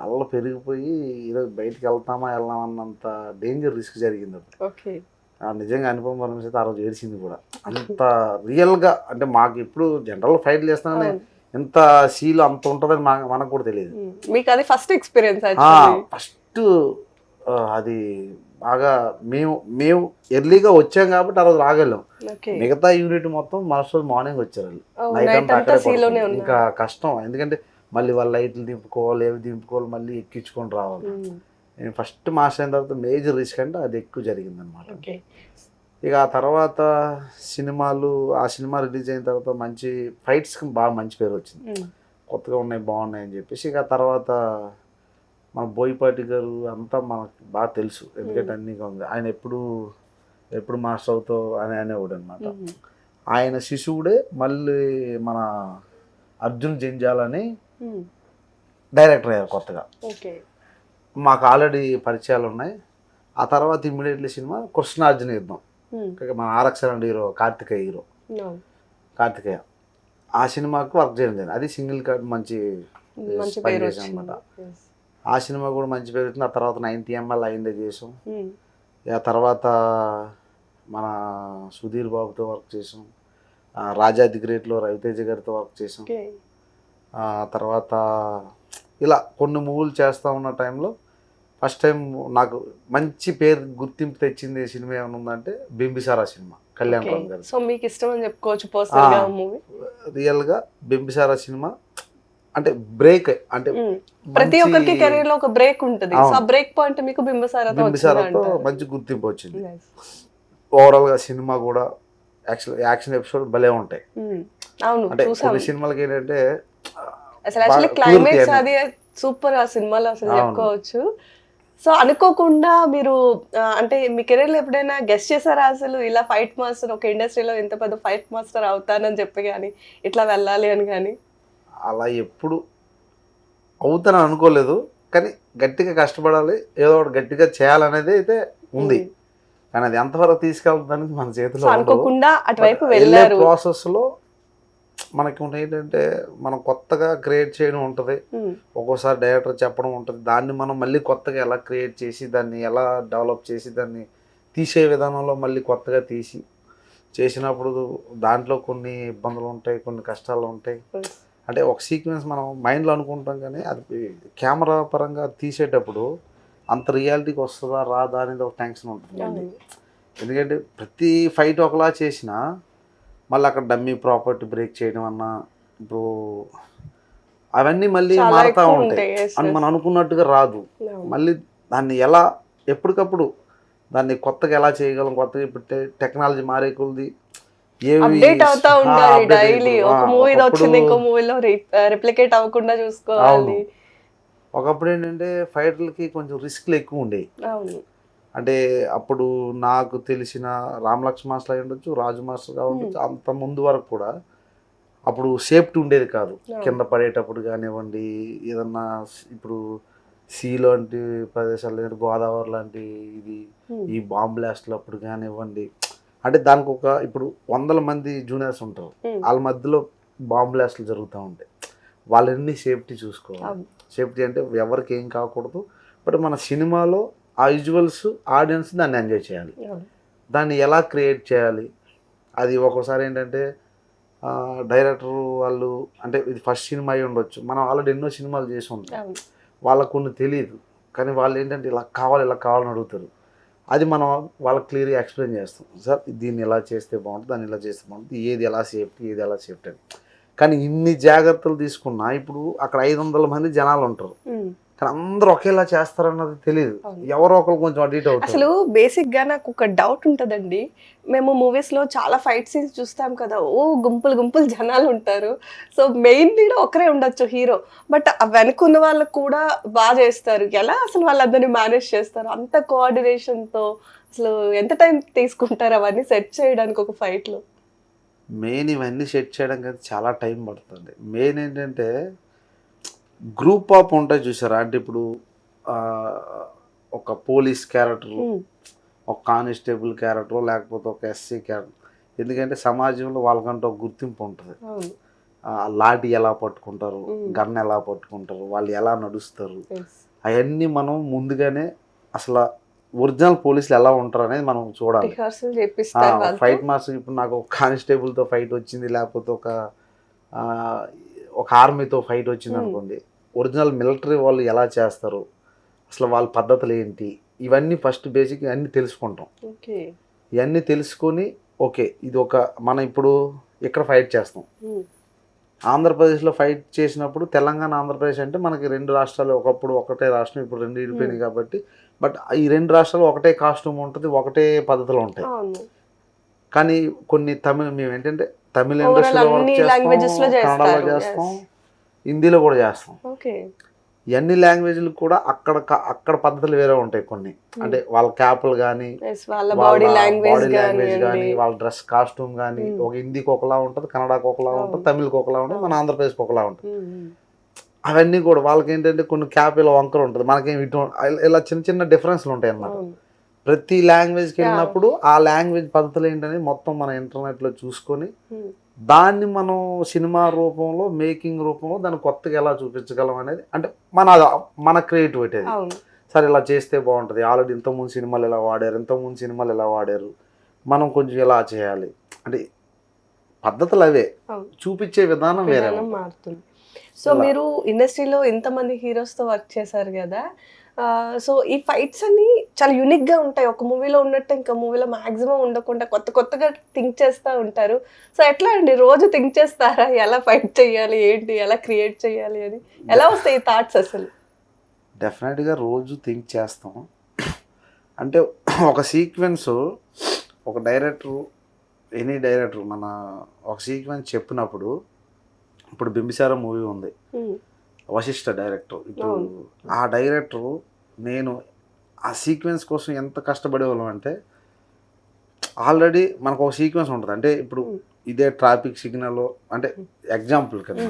అలలు పెరిగిపోయి ఈరోజు బయటికి వెళ్ళామన్నంత డేంజర్ రిస్క్ జరిగింది. నిజంగా అనుపమ పరమేశ్వర ఆ రోజు ఏడిచింది కూడా. అంత రియల్గా అంటే మాకు ఇప్పుడు జనరల్ ఫైట్లు చేస్తానని ఎంత సీలు అంత ఉంటుందని మనకు కూడా తెలియదు. మీకు అది ఫస్ట్ ఎక్స్పీరియన్స్? ఫస్ట్ అది బాగా మేము ఎర్లీగా వచ్చాం కాబట్టి ఆ రోజు రాగలం. మిగతా యూనిట్ మొత్తం మరుసటి మార్నింగ్ వచ్చారు వాళ్ళు. నైట్ అంతా అక్కడే. ఇంకా కష్టం, ఎందుకంటే మళ్ళీ వాళ్ళ లైట్లు దింపుకోవాలి, ఏవి దింపుకోవాలి, మళ్ళీ ఎక్కించుకొని రావాలి. నేను ఫస్ట్ మాస్టర్ అయిన తర్వాత మేజర్ రిస్క్ అంటే అది ఎక్కువ జరిగింది అనమాట. ఇక ఆ తర్వాత సినిమాలు, ఆ సినిమా రిలీజ్ అయిన తర్వాత మంచి ఫైట్స్కి బాగా మంచి పేరు వచ్చింది, కొత్తగా ఉన్నాయి బాగున్నాయి అని చెప్పేసి. ఇక తర్వాత మన బోయపాటి గారు అంతా మనకు బాగా తెలుసు, ఎందుకంటే అన్నీ ఉంది. ఆయన ఎప్పుడు మాస్టర్ అవుతావు అని అనేవాడు అనమాట. ఆయన శిశువుడే మళ్ళీ మన అర్జున్ జంజాలని డైరెక్టర్ అయ్యారు కొత్తగా. మాకు ఆల్రెడీ పరిచయాలు ఉన్నాయి. ఆ తర్వాత ఇమ్మీడియట్లీ సినిమా కృష్ణార్జున యుద్ధం, మన ఆరక్షణ హీరో కార్తికేయ, ఆ సినిమాకు వర్క్ చేయడం జరిగింది. అది సింగిల్ కార్డ్ మంచి పని చేసాం అనమాట. ఆ సినిమా కూడా మంచి పేరు వచ్చింది. ఆ తర్వాత 90 ml అయిందే చేసాం. ఆ తర్వాత మన సుధీర్ బాబుతో వర్క్ చేసాం. రాజా ది గ్రేట్లో రవితేజ గారితో వర్క్ చేసాం. తర్వాత ఇలా కొన్ని మూవీలు చేస్తూ ఉన్న టైంలో ఫస్ట్ టైం నాకు మంచి పేరు గుర్తింపు తెచ్చింది సినిమా ఏమైనా ఉందంటే బింబిసారా సినిమా, కళ్యాణ్ రామ్ గారు. సో మీకు ఇష్టం అని చెప్పుకోవచ్చు పర్సనల్ గా మూవీ. రియల్గా బింబిసారా సినిమా అంటే బ్రేక్, అంటే ప్రతి ఒక్కరికి కెరీర్ లో ఒక బ్రేక్ ఉంటుంది. సో ఆ బ్రేక్ పాయింట్ మీకు బింబిసారాతో మంచి గుర్తింపు వచ్చింది. ఓవరాల్ గా సినిమా కూడా యాక్షన్ ఎపిసోడ్ భలే ఉంటాయి. అవును, అంటే కొన్ని సినిమాలకి ఏంటంటే అసలు యాక్చువల్లీ క్లైమాక్స్ అది సూపర్ ఆ సినిమాలో అసలు చెప్పుకోవచ్చు. సో అనుకోకుండా మీరు అంటే మీ కెరీర్ లో ఎప్పుడైనా గెస్ట్ చేశారా అసలు ఇలా ఫైట్ మాస్టర్, ఒక ఇండస్ట్రీలో ఇంత పెద్ద ఫైట్ మాస్టర్ అవుతానని చెప్పి కానీ ఇట్లా వెళ్ళాలి అని కానీ? అలా ఎప్పుడు అవుతానని అనుకోలేదు, కానీ గట్టిగా కష్టపడాలి, ఏదో ఒకటి గట్టిగా చేయాలనేది అయితే ఉంది. కానీ అది ఎంతవరకు తీసుకెళ్తుందని మన చేతిలో అనుకోకుండా అటువైపు వెళ్ళే ప్రాసెస్లో మనకి ఏంటంటే మనం కొత్తగా క్రియేట్ చేయడం ఉంటుంది, ఒక్కోసారి డైరెక్టర్ చెప్పడం ఉంటుంది, దాన్ని మనం మళ్ళీ కొత్తగా ఎలా క్రియేట్ చేసి దాన్ని ఎలా డెవలప్ చేసి దాన్ని తీసే విధానంలో మళ్ళీ కొత్తగా తీసి చేసినప్పుడు దాంట్లో కొన్ని ఇబ్బందులు ఉంటాయి, కొన్ని కష్టాలు ఉంటాయి. అంటే ఒక సీక్వెన్స్ మనం మైండ్లో అనుకుంటాం, కానీ అది కెమెరా పరంగా తీసేటప్పుడు అంత రియాలిటీకి వస్తుందా రాదా అనేది ఒక టెన్షన్ ఉంటుంది. ఎందుకంటే ప్రతి ఫైట్ ఒకలా చేసినా మళ్ళీ అక్కడ డమ్మీ ప్రాపర్టీ బ్రేక్ చేయడం అన్నా ఇప్పుడు అవన్నీ మళ్ళీ మారుతూ ఉంటాయి అని మనం అనుకున్నట్టుగా రాదు. మళ్ళీ దాన్ని ఎలా ఎప్పటికప్పుడు దాన్ని కొత్తగా ఎలా చేయగలం, కొత్తగా ఇప్పుడు టెక్నాలజీ మారే కొద్ది అప్డేట్ అవుతా ఉండాలి డైలీ. ఒక మూవీ వచ్చింది ఇంకో మూవీలో రిప్లికేట్ అవ్వకుండా చూసుకోవాలి. ఒకప్పుడు ఏంటంటే ఫైటర్లకి కొంచెం రిస్క్లు ఎక్కువ ఉండేవి. అంటే అప్పుడు నాకు తెలిసిన రామ్ లక్ష్మణ్ మాస్టర్ అయి ఉండొచ్చు, రాజు మాస్టర్ కావచ్చు, అంత ముందు వరకు కూడా అప్పుడు సేఫ్టీ ఉండేది కాదు. కింద పడేటప్పుడు కానివ్వండి, ఏదన్నా ఇప్పుడు సీ లాంటి ప్రదేశాలు లేదంటే గోదావరి లాంటి ఇది ఈ బాంబ్ బ్లాస్ట్లు అప్పుడు కానివ్వండి, అంటే దానికి ఒక ఇప్పుడు 100 మంది జూనియర్స్ ఉంటారు, వాళ్ళ మధ్యలో బాంబ్ బ్లాస్ట్లు జరుగుతూ ఉంటాయి. వాళ్ళన్నీ సేఫ్టీ చూసుకోవాలి. సేఫ్టీ అంటే ఎవరికి ఏం కాకూడదు, బట్ మన సినిమాలో ఆ విజువల్స్ ఆడియన్స్ దాన్ని ఎంజాయ్ చేయాలి, దాన్ని ఎలా క్రియేట్ చేయాలి. అది ఒక్కోసారి ఏంటంటే డైరెక్టర్ వాళ్ళు అంటే ఇది ఫస్ట్ సినిమా అయి ఉండొచ్చు, మనం ఆల్రెడీ ఎన్నో సినిమాలు చేసి ఉంటాం, వాళ్ళకు కొన్ని తెలియదు, కానీ వాళ్ళు ఏంటంటే ఇలా కావాలని అడుగుతారు. అది మనం వాళ్ళకి క్లియర్గా ఎక్స్ప్లెయిన్ చేస్తాం, సార్ దీన్ని ఎలా చేస్తే బాగుంటుంది, దాన్ని ఎలా చేస్తే బాగుంటుంది, ఏది ఎలా సేఫ్టీ అని. కానీ ఇన్ని జాగ్రత్తలు తీసుకున్నా ఇప్పుడు అక్కడ 500 మంది జనాలు ఉంటారు, కానీ అందరూ ఒకేలా చేస్తారన్నది తెలియదు, ఎవరో ఒకరు కొంచెం అడిట్ అవుతారు. అసలు బేసిక్ గా నాకు ఒక డౌట్ ఉంటుందండి. మేము మూవీస్ లో చాలా ఫైట్ సీన్స్ చూస్తాం కదా, గుంపులు జనాలు ఉంటారు. సో మెయిన్ లీడ్ ఒకరే ఉండొచ్చు హీరో, బట్ వెనుకున్న వాళ్ళకు కూడా బాగా చేస్తారు. ఎలా అసలు వాళ్ళందరినీ మేనేజ్ చేస్తారు అంత కోఆర్డినేషన్ తో? అసలు ఎంత టైం తీసుకుంటారు అవన్నీ సెట్ చేయడానికి ఒక ఫైట్ లో? మెయిన్ ఇవన్నీ సెట్ చేయడానికి అయితే చాలా టైం పడుతుంది. మెయిన్ ఏంటంటే గ్రూప్ ఆఫ్ ఉంటాయి చూసారా, అంటే ఇప్పుడు ఒక పోలీస్ క్యారెక్టర్, ఒక కానిస్టేబుల్ క్యారెక్టర్, లేకపోతే ఒక ఎస్సీ క్యారెక్టర్. ఎందుకంటే సమాజంలో వాళ్ళకంటే ఒక గుర్తింపు ఉంటుంది. లాఠీ ఎలా పట్టుకుంటారు, గన్ ఎలా పట్టుకుంటారు, వాళ్ళు ఎలా నడుస్తారు, అవన్నీ మనం ముందుగానే అసలు ఒరిజినల్ పోలీసులు ఎలా ఉంటారు అనేది మనం చూడాలి. ఫైట్ మాస్టర్ ఇప్పుడు నాకు ఒక కానిస్టేబుల్తో ఫైట్ వచ్చింది, లేకపోతే ఒక ఆర్మీతో ఫైట్ వచ్చింది అనుకోండి, ఒరిజినల్ మిలిటరీ వాళ్ళు ఎలా చేస్తారు, అసలు వాళ్ళ పద్ధతులు ఏంటి, ఇవన్నీ ఫస్ట్ బేసిక్ ఇవన్నీ తెలుసుకుంటాం. ఇవన్నీ తెలుసుకొని ఓకే ఇది మనం ఇప్పుడు ఇక్కడ ఫైట్ చేస్తాం, ఆంధ్రప్రదేశ్లో ఫైట్ చేసినప్పుడు తెలంగాణ ఆంధ్రప్రదేశ్ అంటే మనకి 2 రాష్ట్రాలు, ఒకప్పుడు ఒకటే రాష్ట్రం, ఇప్పుడు 2 విడిపోయినాయి కాబట్టి, బట్ ఈ 2 రాష్ట్రాలు ఒకటే కాస్ట్యూమ్ ఉంటుంది, ఒకటే పద్ధతులు ఉంటాయి. కానీ కొన్ని మేము ఏంటంటే తమిళ ఇండస్ట్రీలో వర్క్ చేస్తాం, కన్నడలో చేస్తాం, హిందీలో కూడా చేస్తాం. ఇవన్నీ లాంగ్వేజ్లు కూడా అక్కడ పద్ధతులు వేరే ఉంటాయి కొన్ని, అంటే వాళ్ళ క్యాప్లు కానీ, బాడీ లాంగ్వేజ్ కానీ, వాళ్ళ డ్రెస్ కాస్ట్యూమ్ కానీ, ఒక హిందీకి ఒకలా ఉంటుంది, కన్నడకు ఒకలా ఉంటుంది, తమిళ్కి ఒకలా ఉంటుంది, మన ఆంధ్రప్రదేశ్కి ఒకలా ఉంటుంది. అవన్నీ కూడా వాళ్ళకి ఏంటంటే కొన్ని క్యాప్ ఇలా వంకర ఉంటుంది, మనకేం ఇటు ఇలా చిన్న డిఫరెన్స్లు ఉంటాయి అన్నమాట. ప్రతి లాంగ్వేజ్కి వెళ్ళినప్పుడు ఆ లాంగ్వేజ్ పద్ధతులు ఏంటనేది మొత్తం మన ఇంటర్నెట్లో చూసుకొని దాన్ని మనం సినిమా రూపంలో, మేకింగ్ రూపంలో దాన్ని కొత్తగా ఎలా చూపించగలం అనేది, అంటే మన క్రియేటివిటీ అది. సరే ఇలా చేస్తే బాగుంటుంది, ఆల్రెడీ ఇంతకుముందు సినిమాలు ఎలా వాడారు, మనం కొంచెం ఎలా చేయాలి, అంటే పద్ధతులు అవే, చూపించే విధానం వేరే. సో మీరు ఇండస్ట్రీలో ఇంతమంది హీరోస్తో వర్క్ చేశారు కదా, సో ఈ ఫైట్స్ అన్ని చాలా యూనిక్గా ఉంటాయి. ఒక మూవీలో ఉన్నట్టు ఇంకా మూవీలో మాక్సిమం ఉండకుండా కొత్త కొత్తగా థింక్ చేస్తూ ఉంటారు. సో ఎట్లా అండి, రోజు థింక్ చేస్తారా ఎలా ఫైట్ చేయాలి, ఏంటి, ఎలా క్రియేట్ చేయాలి అని? ఎలా వస్తాయి ఈ థాట్స్ అసలు? డెఫినెట్గా రోజు థింక్ చేస్తాం. అంటే ఒక సీక్వెన్స్ ఒక డైరెక్టరు, ఎనీ డైరెక్టర్ మన ఒక సీక్వెన్స్ చెప్పినప్పుడు, ఇప్పుడు బింబిసార మూవీ ఉంది, వశిష్ఠ డైరెక్టర్. ఇప్పుడు ఆ డైరెక్టరు నేను ఆ సీక్వెన్స్ కోసం ఎంత కష్టపడేవాళ్ళం అంటే, ఆల్రెడీ మనకు ఒక సీక్వెన్స్ ఉంటుంది. అంటే ఇప్పుడు ఇదే ట్రాఫిక్ సిగ్నల్లో, అంటే ఎగ్జాంపుల్ కదా,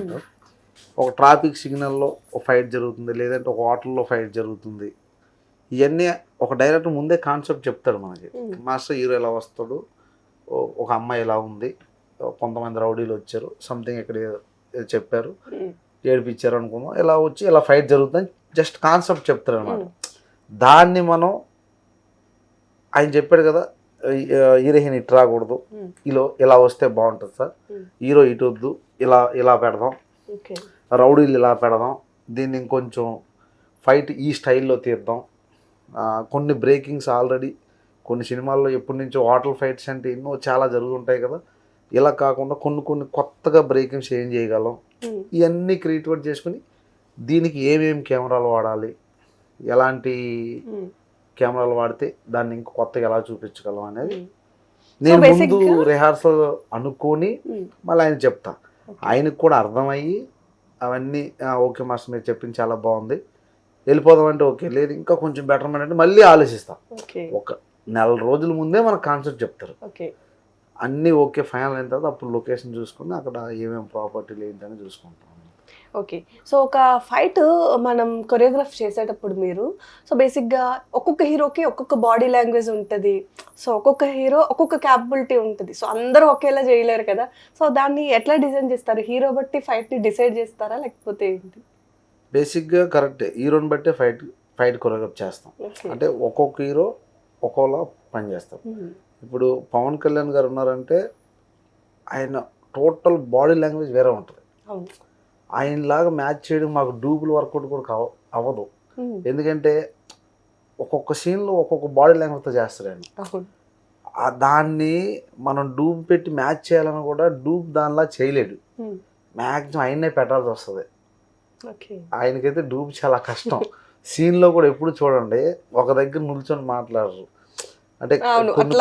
ఒక ట్రాఫిక్ సిగ్నల్లో ఒక ఫైట్ జరుగుతుంది, లేదంటే ఒక హోటల్లో ఫైట్ జరుగుతుంది. ఇవన్నీ ఒక డైరెక్టర్ ముందే కాన్సెప్ట్ చెప్తాడు మనకి. మాస్టర్ హీరో ఎలా వస్తాడు, ఒక అమ్మాయి ఎలా ఉంది, కొంతమంది రౌడీలు వచ్చారు, సంథింగ్ ఇక్కడ చెప్పారు, ఏడిపించారు అనుకుందాం, ఇలా వచ్చి ఇలా ఫైట్ జరుగుతుందని జస్ట్ కాన్సెప్ట్ చెప్తారు అనమాట. దాన్ని మనం, ఆయన చెప్పాడు కదా హీరోయిన్ ఇటు రాకూడదు, ఇలా వస్తే బాగుంటుంది సార్, హీరో ఇటు వద్దు, ఇలా పెడదాం, రౌడీలు ఇలా పెడదాం, దీన్ని ఇంకొంచెం ఫైట్ ఈ స్టైల్లో తీద్దాం. కొన్ని బ్రేకింగ్స్ ఆల్రెడీ కొన్ని సినిమాల్లో ఎప్పటి నుంచో హోటల్ ఫైట్స్ అంటే ఎన్నో చాలా జరుగుతుంటాయి కదా, ఇలా కాకుండా కొన్ని కొత్తగా బ్రేకింగ్స్ ఏం చేయగలం, ఇవన్నీ క్రియేట్ చేసుకుని దీనికి ఏమేమి కెమెరాలు వాడాలి, ఎలాంటి కెమెరాలు వాడితే దాన్ని ఇంక కొత్తగా ఎలా చూపించగలం అనేది నేను ముందు రిహార్సల్ అనుకొని మళ్ళీ ఆయన చెప్తా. ఆయనకు కూడా అర్థమయ్యి అవన్నీ ఓకే మాస్టర్ మీరు చెప్పింది చాలా బాగుంది, వెళ్ళిపోదాం అంటే ఓకే, లేదు ఇంకా కొంచెం బెటర్మెంట్ అంటే మళ్ళీ ఆలోచిస్తాం. ఒక నెల రోజుల ముందే మనకు కాన్సెప్ట్ చెప్తారు, అన్నీ ఓకే ఫైనల్ అయిన తర్వాత అప్పుడు లొకేషన్ చూసుకుని అక్కడ ఏమేమి ప్రాపర్టీలు ఏంటని చూసుకుంటాం. ఓకే, సో ఒక ఫైట్ మనం కొరియోగ్రాఫ్ చేసేటప్పుడు మీరు, సో బేసిక్గా ఒక్కొక్క హీరోకి ఒక్కొక్క బాడీ లాంగ్వేజ్ ఉంటుంది, సో ఒక్కొక్క హీరో ఒక్కొక్క క్యాపబిలిటీ ఉంటుంది, సో అందరూ ఒకేలా చేయలేరు కదా, సో దాన్ని ఎట్లా డిజైన్ చేస్తారు? హీరో బట్టి ఫైట్ని డిసైడ్ చేస్తారా లేకపోతే ఏంటి? బేసిక్గా కరెక్టే, హీరోని బట్టే ఫైట్ కొరియోగ్రాఫ్ చేస్తాం. అంటే ఒక్కొక్క హీరో ఒక్కోలా పని చేస్తారు. ఇప్పుడు పవన్ కళ్యాణ్ గారు ఉన్నారంటే ఆయన టోటల్ బాడీ లాంగ్వేజ్ వేరే ఉంటుంది. ఆయనలాగా మ్యాచ్ చేయడం మాకు డూబుల్ వర్కౌట్ కూడా అవ్వదు. ఎందుకంటే ఒక్కొక్క సీన్లో ఒక్కొక్క బాడీ లాంగ్వేజ్తో చేస్తారు ఆయన. దాన్ని మనం డూబ్ పెట్టి మ్యాచ్ చేయాలని కూడా డూబ్ దానిలా చేయలేడు, మ్యాక్సిమం ఆయన్నే పెట్టాల్సి వస్తుంది. ఆయనకైతే డూబ్ చాలా కష్టం. సీన్లో కూడా ఎప్పుడు చూడండి ఒక దగ్గర నిల్చొని మాట్లాడరు, అంటే కొన్ని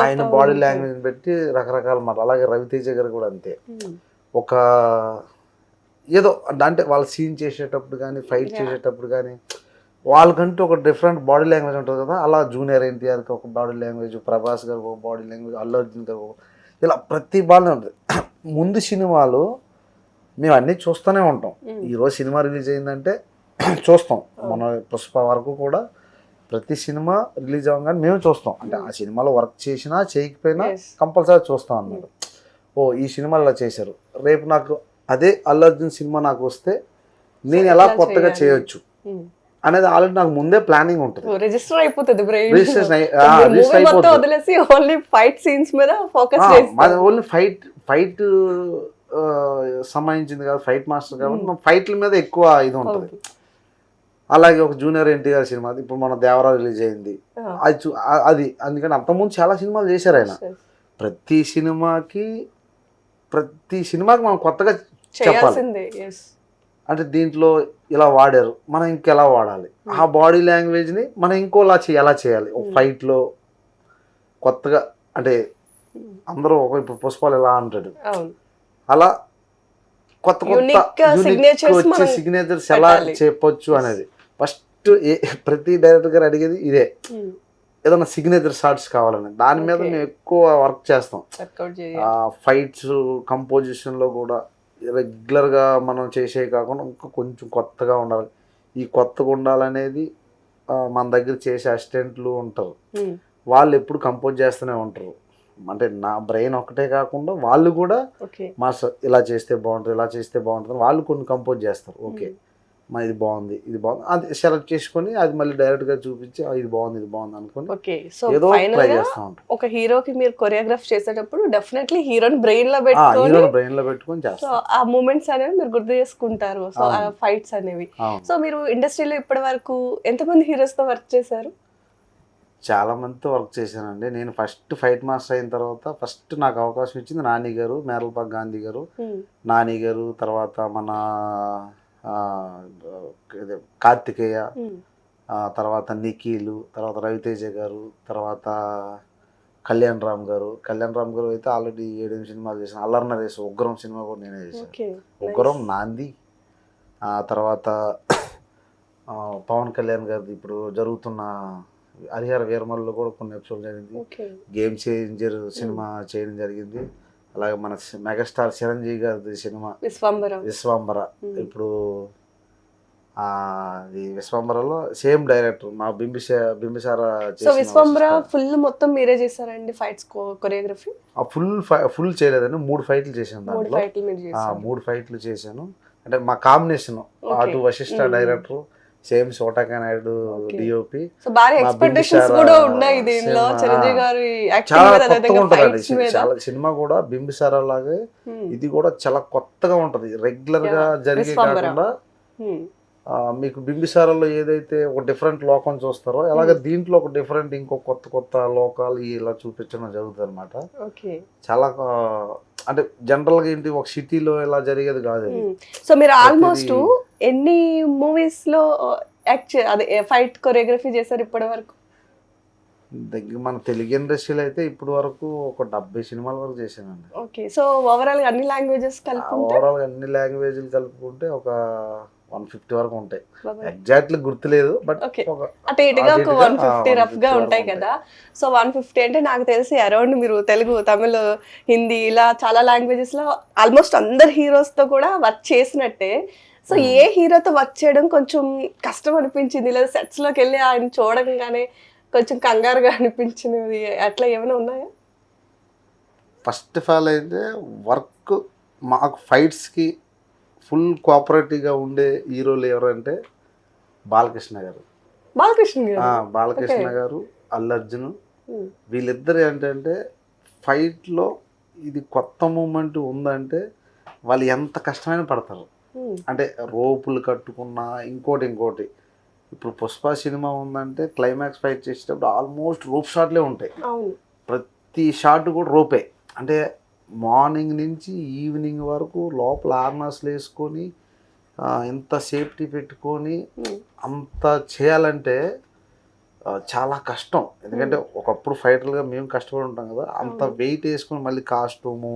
ఆయన బాడీ లాంగ్వేజ్ పెట్టి రకరకాల మాట. అలాగే రవితేజ గారు కూడా అంతే, ఒక ఏదో అంటే వాళ్ళ సీన్ చేసేటప్పుడు కానీ ఫైట్ చేసేటప్పుడు కానీ వాళ్ళకంటూ ఒక డిఫరెంట్ బాడీ లాంగ్వేజ్ ఉంటుంది కదా. అలా జూనియర్ ఎన్టీఆర్కి ఒక బాడీ లాంగ్వేజ్, ప్రభాస్ గారికి ఒక బాడీ లాంగ్వేజ్, అల్లు అర్జున్ గారికి ఇలా ప్రతి బాడీ ఉంటుంది. ముందు సినిమాలు మేము అన్నీ చూస్తూనే ఉంటాం. ఈరోజు సినిమా రిలీజ్ అయిందంటే చూస్తాం. మన పుష్ప వరకు కూడా ప్రతి సినిమా రిలీజ్ అవ్వగానే మేము చూస్తాం. అంటే ఆ సినిమాలో వర్క్ చేసినా చేయకపోయినా కంపల్సరీ చూస్తాం అన్నమాట. ఓ ఈ సినిమాలో ఇలా చేశారు, రేపు నాకు అదే అల్లు అర్జున్ సినిమా నాకు వస్తే నేను ఎలా కొత్తగా చేయొచ్చు అనేది ఆల్రెడీ నాకు ముందే ప్లానింగ్ ఉంటుంది. రిజిస్టర్ అయిపోతుంది, ఓన్లీ ఫైట్ సంబంధించింది కాదు, ఫైట్ మాస్టర్ కాబట్టి ఫైట్ల మీద ఎక్కువ ఇది ఉంటుంది. అలాగే ఒక జూనియర్ ఎన్టీఆర్ సినిమా ఇప్పుడు మన దేవరా రిలీజ్ అయింది, అది అందుకని అంతకుముందు చాలా సినిమాలు చేశారు ఆయన. ప్రతి సినిమాకి మనం కొత్తగా చెప్పాలి. అంటే దీంట్లో ఇలా వాడారు, మనం ఇంకెలా వాడాలి, ఆ బాడీ లాంగ్వేజ్ని మనం ఇంకోలా ఎలా చేయాలి ఒక ఫైట్లో కొత్తగా. అంటే అందరూ ఇప్పుడు పుష్పాలు ఎలా అంటాడు, అలా కొత్త సిగ్నేచర్స్ ఎలా చెప్పొచ్చు అనేది ఫస్ట్ ప్రతి డైరెక్టర్ గారు అడిగేది ఇదే, ఏదైనా సిగ్నేచర్ షాట్స్ కావాలని. దాని మీద మేము ఎక్కువ వర్క్ చేస్తాం. ఫైట్స్ కంపోజిషన్లో కూడా రెగ్యులర్గా మనం చేసే కాకుండా ఇంకా కొంచెం కొత్తగా ఉండాలి. ఈ కొత్తగా ఉండాలనేది మన దగ్గర చేసే అసిస్టెంట్లు ఉంటారు, వాళ్ళు ఎప్పుడు కంపోజ్ చేస్తూనే ఉంటారు. అంటే నా బ్రెయిన్ ఒకటే కాకుండా వాళ్ళు కూడా మాస్టర్ ఇలా చేస్తే బాగుంటుంది, ఇలా చేస్తే బాగుంటుంది, వాళ్ళు కొన్ని కంపోజ్ చేస్తారు. ఓకే ఇది బాగుంది అది సెలెక్ట్ చేసుకొని అది మళ్ళీ డైరెక్ట్గా చూపించి ఇది బాగుంది అనుకొని ఓకే. సో ఏదో ఫైనల్ ట్రై గా చేస్తూ ఉంటాం. ఒక హీరోకి మీరు కొరియోగ్రాఫ్ చేసేటప్పుడు డెఫినెట్లీ హీరోని బ్రెయిన్ లో పెట్టుకొని హీరోని బ్రెయిన్లో పెట్టుకొని సో చేస్తాం. ఆ మూమెంట్స్ అనేవి మీరు గుర్తు చేసుకుంటారు. సో ఆ ఫైట్స్ అనేవి. అవును. సో మీరు ఇండస్ట్రీలో ఇప్పటి వరకు ఎంతమంది హీరోస్ తో వర్క్ చేశారు? చాలా మందితో వర్క్ చేశానండి. నేను ఫస్ట్ ఫైట్ మాస్టర్ అయిన తర్వాత ఫస్ట్ నాకు అవకాశం ఇచ్చింది నాని గారు, మేరల్పాక్ గాంధీ గారు, నాని గారు, తర్వాత మన కార్తికేయ, తర్వాత నిఖిల్, తర్వాత రవితేజ గారు, తర్వాత కళ్యాణ్ రామ్ గారు అయితే ఆల్రెడీ 7 సినిమాలు చేశాను. అల్లరి నరేష్ ఉగ్రం సినిమా కూడా నేనే చేశాను. ఉగ్రం, నాంది, తర్వాత పవన్ కళ్యాణ్ గారిది ఇప్పుడు జరుగుతున్న హరిహర వీరమల్లో కూడా కొన్ని ఎపిసోడ్ జరిగింది. గేమ్ చేంజర్ సినిమా చేయడం జరిగింది. అలాగే మన మెగాస్టార్ చిరంజీవి గారి సినిమా విశ్వంబర ఇప్పుడు విశ్వంబరలో సేమ్ డైరెక్టర్ మా బింబిసార. సో విశ్వంబర ఫుల్ మొత్తం మీరే చేశారండి ఫైట్స్ కొరియోగ్రఫీ? ఫుల్ చేయలేదండి, 3 ఫైట్లు చేశాను. దాంట్లో 3 ఫైట్లు చేశాను. అంటే మా కాంబినేషన్ అటు Vashishta director, same Chota K Naidu DOP. So భారీ ఎక్స్పెక్టేషన్స్ కూడా ఉన్నాయి దీనిలో చిరంజీవి గారి చాలా కొత్తగా ఉంటదండి. చాలా సినిమా కూడా బింబిసార లాగే ఇది కూడా చాలా కొత్తగా ఉంటది. రెగ్యులర్ గా జరిగే కాకుండా మీకు బింబిసారలో ఏదైతే ఒక డిఫరెంట్ లోకం చూస్తారో అలాగే దీంట్లో ఒక డిఫరెంట్ ఇంకో కొత్త లోకాలు ఇలా చూపించడం జరుగుతుంది అనమాట. చాలా అంటే జనరల్ గా ఏంటి ఒక సిటీలో ఇలా జరిగేది కాదు. సో మీరు ఆల్మోస్ట్ ఎన్ని మూవీస్ లో అదే ఫైట్ కొరియోగ్రఫీ చేశారు ఇప్పటి వరకు? మన తెలుగు ఇండస్ట్రీలో అయితే ఇప్పుడు వరకు ఒక 70 సినిమాల వరకు చేశానండి. ఓకే. సో ఓవరాల్ గా అన్ని లాంగ్వేజెస్ కలుపుకుంటే ఒక 150 వరకు ఉంటాయి. ఎగ్జాక్ట్లీ గుర్తులేదు, బట్ అటు ఇటుగా ఒక 150 రఫ్ గా ఉంటాయి కదా. సో 150 అంటే నాకు తెలిసి అరౌండ్ మీరు తెలుగు, తమిళ, హిందీ ఇలా చాలా లాంగ్వేజెస్ లో ఆల్మోస్ట్ అందరు హీరోస్ తో కూడా వర్క్ చేసినట్టే. సో ఏ హీరోతో వర్క్ చేయడం కొంచెం కష్టం అనిపించింది, లేదా సెట్స్ లోకి వెళ్ళి ఆయన చూడగానే కొంచెం కంగారుగా అనిపించినవి అట్లా ఏమైనా ఉన్నాయా? ఫస్ట్ ఆఫ్ ఆల్ అయితే వర్క్ మాకు ఫైట్స్కి ఫుల్ కోఆపరేటివ్గా ఉండే హీరోలు ఎవరంటే బాలకృష్ణ గారు, అల్లు అర్జున్. వీళ్ళిద్దరు ఏంటంటే ఫైట్లో ఇది కొత్త మూమెంట్ ఉందంటే వాళ్ళు ఎంత కష్టమైన పడతారు. అంటే రోపులు కట్టుకున్నా ఇంకోటి ఇప్పుడు పుష్ప సినిమా ఉందంటే క్లైమాక్స్ ఫైట్ చేసేటప్పుడు ఆల్మోస్ట్ రోప్ షాట్లే ఉంటాయి. ప్రతి షాట్ కూడా రోపే. అంటే మార్నింగ్ నుంచి ఈవినింగ్ వరకు లోపల ఆర్నర్స్లు వేసుకొని ఎంత సేఫ్టీ పెట్టుకొని అంత చేయాలంటే చాలా కష్టం. ఎందుకంటే ఒకప్పుడు ఫైటర్లుగా మేము కష్టపడి ఉంటాం కదా, అంత వెయిట్ వేసుకొని మళ్ళీ కాస్ట్యూము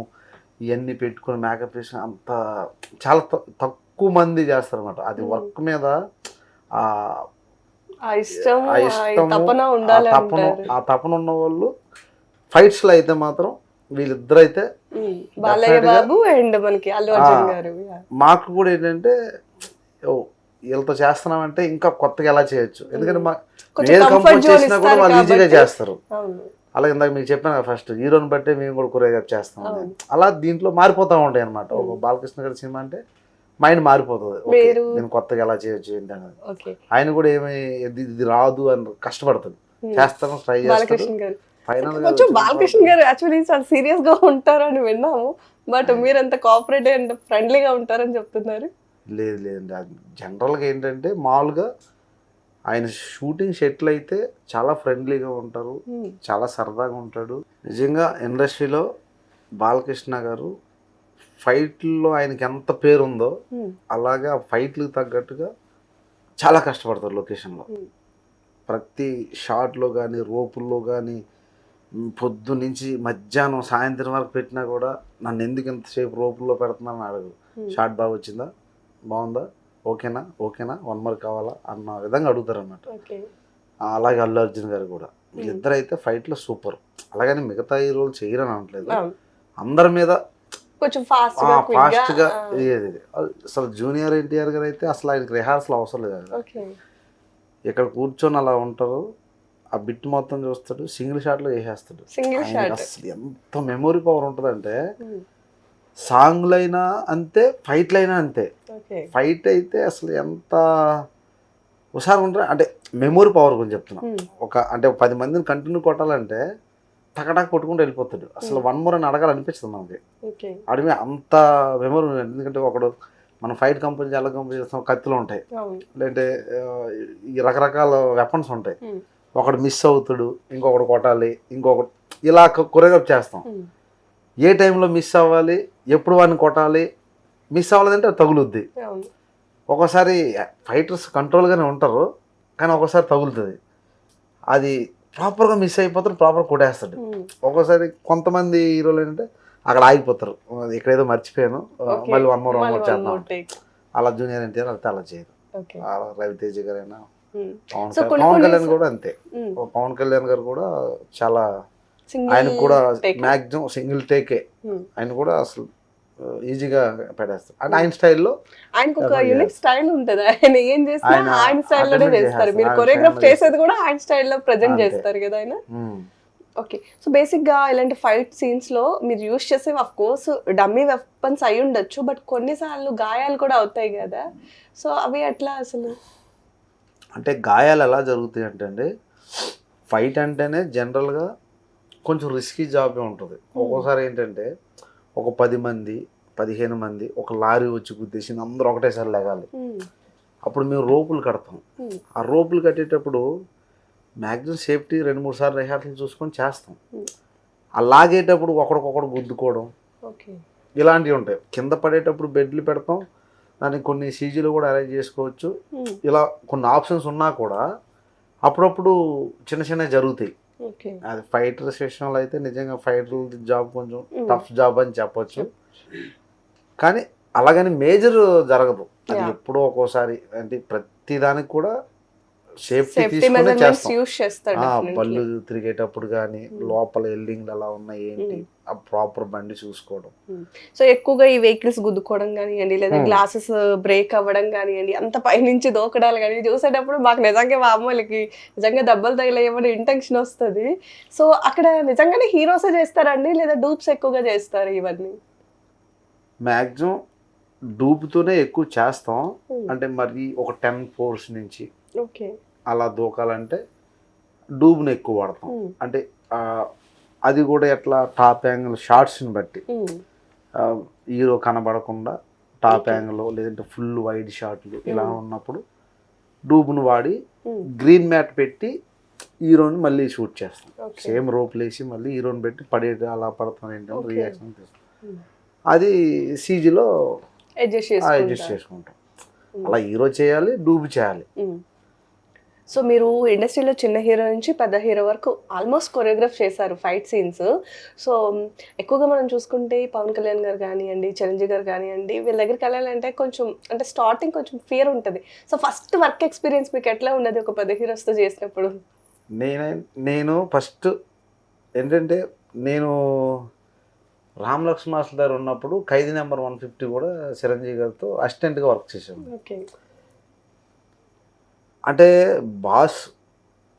ఇవన్నీ పెట్టుకొని మేకప్ వేసుకొని అంత చాలా తక్కువ మంది చేస్తారు అనమాట. అది వర్క్ మీద తపన ఉన్న వాళ్ళు ఫైట్స్లో అయితే మాత్రం వీళ్ళిద్దరు అయితే మాకు కూడా ఏంటంటే వీళ్ళతో చేస్తున్నామంటే ఇంకా కొత్తగా ఎలా చేయొచ్చు. ఎందుకంటే కంపోజ్ చేసినా కూడా వాళ్ళు ఈజీగా చేస్తారు. అలాగే ఇందాక మీకు చెప్పాను ఫస్ట్ హీరోని బట్టే మేము కూడా కొరియోగ్రాఫ్ చేస్తాం. అలా దీంట్లో మారిపోతూ ఉంటాయి అనమాట. ఒక బాలకృష్ణ గారి సినిమా అంటే మైండ్ మారిపోతుంది, నేను కొత్తగా ఎలా చేయొచ్చు ఏంటి అనేది. ఆయన కూడా ఇది రాదు అని కష్టపడతాడు, చేస్తాను, ట్రై చేస్తాను. కొంచెం బాలకృష్ణ గారు యాక్చువల్లీ చాలా సీరియస్ గా ఉంటారని విన్నాము, బట్ మీరు అంత కోఆపరేటివ్ అండ్ ఫ్రెండ్లీగా ఉంటారని చెప్తున్నారు. లేదండి, జనరల్గా ఏంటంటే మామూలుగా ఆయన షూటింగ్ సెట్లు అయితే చాలా ఫ్రెండ్లీగా ఉంటారు, చాలా సరదాగా ఉంటాడు. నిజంగా ఇండస్ట్రీలో బాలకృష్ణ గారు ఫైట్లో ఆయనకి ఎంత పేరుందో అలాగే ఆ ఫైట్లకు తగ్గట్టుగా చాలా కష్టపడతారు. లొకేషన్లో ప్రతి షాట్లో కానీ రోపుల్లో కానీ పొద్దు నుంచి మధ్యాహ్నం సాయంత్రం వరకు పెట్టినా కూడా నన్ను ఎందుకు ఎంతసేపు రోపుల్లో పెడుతున్నాను అడగు. షాట్ బాగా వచ్చిందా, బాగుందా, ఓకేనా 1 మోర్ కావాలా అన్న విధంగా అడుగుతారు అన్నమాట. అలాగే అల్లు అర్జున్ గారు కూడా వీళ్ళిద్దరు అయితే ఫైట్లో సూపర్. అలాగని మిగతా హీరోలు చేయరని అనట్లేదు, అందరి మీద కొంచెం ఫాస్ట్గా అసలు జూనియర్ ఎన్టీఆర్ గారు అయితే అసలు ఆయనకి రిహార్సల్ అవసరం లేదు. ఇక్కడ కూర్చొని అలా ఉంటారు, ఆ బిట్ మొత్తం చూస్తాడు, సింగిల్ షాట్లో వేసేస్తాడు. అసలు ఎంత మెమొరీ పవర్ ఉంటుందంటే సాంగ్లైనా అంతే, ఫైట్లైనా అంతే. ఓకే. ఫైట్ అయితే అసలు ఎంత హుషారుగా ఉంటారు అంటే మెమొరీ పవర్ గురించి చెప్తున్నా. అంటే 10 మందిని కంటిన్యూ కొట్టాలంటే టకటక కొట్టుకుంటూ వెళ్ళిపోతాడు. అసలు 1 మోర్ అని అడగాలనిపించదు మనకి. ఓకే. అడిగి అంత మెమొరీ ఉంది. ఎందుకంటే ఒకడు మనం ఫైట్ కంపెనీ ఎలా కంపెనీ చేస్తాం, కత్తులు ఉంటాయి, అవును. లేదంటే ఈ రకరకాల వెపన్స్ ఉంటాయి. ఒకడు మిస్ అవుతాడు, ఇంకొకడు కొట్టాలి, ఇంకొకటి ఇలా కొరియోగ్రాఫ్ చేస్తాం. ఏ టైంలో మిస్ అవ్వాలి, ఎప్పుడు వాడిని కొట్టాలి, మిస్ అవ్వాలంటే అది తగులుద్ది. అవును. ఒక్కోసారి ఫైటర్స్ కంట్రోల్గానే ఉంటారు, కానీ ఒక్కోసారి తగులుతుంది. అది ప్రాపర్గా మిస్ అయిపోతాడు, ప్రాపర్ కొట్టేస్తాడు. ఒక్కోసారి కొంతమంది హీరోలు ఏంటంటే అక్కడ ఆగిపోతారు, ఇక్కడేదో మర్చిపోయాను, మళ్ళీ 1 మోర్ చేద్దాం. అలా జూనియర్ ఎన్టీఆర్ అయితే అలా చేయరు. అలా రవితేజ గారైనా, పవన్ కళ్యాణ్ కూడా అంతే. పవన్ కళ్యాణ్ గారు కూడా చాలా, ఆయన కూడా మ్యాక్సిమం సింగిల్ టేకే. ఆయన కూడా అసలు ఈజీగా పెట్టేస్తారు. అంటే ఆయన స్టైల్లో, ఆయనకు ఒక యూనిక్ స్టైల్ ఉంటుంది. ఆయన ఏం చేసినా ఆయన స్టైల్లోనే చేస్తారు. మీరు కొరియోగ్రాఫ్ చేసేది కూడా ఆయన స్టైల్లో ప్రజెంట్ చేస్తారు కదా ఆయన. ఓకే. సో బేసిక్గా ఇలాంటి ఫైట్ సీన్స్లో మీరు యూస్ చేసేవి ఆఫ్ కోర్స్ డమ్మీ వెపన్స్ అయి ఉండొచ్చు, బట్ కొన్నిసార్లు గాయాలు కూడా అవుతాయి కదా, సో అవి ఎట్లా అసలు? అంటే గాయాలు ఎలా జరుగుతాయి అంటే అండి, ఫైట్ అంటేనే జనరల్గా కొంచెం రిస్కీ జాబే ఉంటుంది. ఒక్కోసారి ఏంటంటే ఒక 10 మంది 15 మంది ఒక లారీ వచ్చి గుద్దేసి అందరూ ఒకటేసారి లేగాలి. అప్పుడు మేము రోపులు కడతాం. ఆ రోపులు కట్టేటప్పుడు మ్యాక్సిమం సేఫ్టీ 2-3 సార్లు రిహార్సల్ చూసుకొని చేస్తాం. ఆ లాగేటప్పుడు ఒకడికొకడు గుద్దుకోవడం ఇలాంటివి ఉంటాయి. కింద పడేటప్పుడు బెడ్లు పెడతాం, దానికి కొన్ని సీజీలు కూడా అరేంజ్ చేసుకోవచ్చు. ఇలా కొన్ని ఆప్షన్స్ ఉన్నా కూడా అప్పుడప్పుడు చిన్న చిన్నవి జరుగుతాయి. అది ఫైటర్ సెషన్లో అయితే నిజంగా ఫైటర్ జాబ్ కొంచెం టఫ్ జాబ్ అని చెప్పొచ్చు, కానీ అలాగని మేజర్ జరగదు. అది ఎప్పుడో ఒక్కోసారి, అంటే ప్రతి దానికి కూడా సేఫ్టీ తీసుకునే చేస్తాం. బళ్ళు తిరిగేటప్పుడు కానీ లోపల ఎల్లింగ్లు అలా ఉన్నాయి ఏంటి, ఆ ప్రాపర్ బండి చూసుకోవడం. సో ఎక్కువగా ఈ వెహికల్స్ గుద్దుకోవడం కానివ్వండి, లేదా గ్లాసెస్ బ్రేక్ అవ్వడం కానివ్వండి, అంత పైనుంచి దూకడాలు కానీ చూసేటప్పుడు మాకు నిజంగా మామూలుకి నిజంగా దెబ్బలు తగిలేమని ఇంటెన్షన్ వస్తుంది. సో అక్కడ నిజంగానే హీరోసే చేస్తారండి, లేదా డూప్స్ ఎక్కువగా చేస్తారు ఇవన్నీ? మ్యాక్సిమం డూప్తోనే ఎక్కువ చేస్తాం. అంటే మరి ఒక 10 floors నుంచి అలా దూకాలంటే డూబ్ని ఎక్కువ వాడతాం. అంటే అది కూడా ఎట్లా, టాప్ యాంగిల్ షార్ట్స్ని బట్టి హీరో కనబడకుండా టాప్ యాంగిల్ లేదంటే ఫుల్ వైడ్ షాట్లు ఇలా ఉన్నప్పుడు డూబ్ను వాడి గ్రీన్ మ్యాట్ పెట్టి హీరోని మళ్ళీ షూట్ చేస్తాం. సేమ్ రోప్లు వేసి మళ్ళీ హీరోని పెట్టి పడే అలా పడుతుంది ఏంటంటే రియాక్షన్ తీస్తాం. అది సీజీలో అడ్జస్ట్ చేసుకుంటాం. అలా హీరో చేయాలి, డూబ్ చేయాలి. సో మీరు ఇండస్ట్రీలో చిన్న హీరో నుంచి పెద్ద హీరో వరకు ఆల్మోస్ట్ కొరియోగ్రాఫ్ చేశారు ఫైట్ సీన్స్. సో ఎక్కువగా మనం చూసుకుంటే పవన్ కళ్యాణ్ గారు కానివ్వండి, చిరంజీవి గారు కానివ్వండి, వీళ్ళ దగ్గరికి వెళ్ళాలంటే కొంచెం అంటే స్టార్టింగ్ కొంచెం ఫియర్ ఉంటుంది. సో ఫస్ట్ వర్క్ ఎక్స్పీరియన్స్ మీకు ఎట్లా ఉన్నది ఒక పెద్ద హీరోస్తో చేసినప్పుడు? నేను ఫస్ట్ ఏంటంటే, నేను రామ్ లక్ష్మణ్ మాస్టర్ గారు ఉన్నప్పుడు ఖైదీ నెంబర్ 150 కూడా చిరంజీవి గారితో అసిస్టెంట్గా వర్క్ చేశాను. అంటే బాస్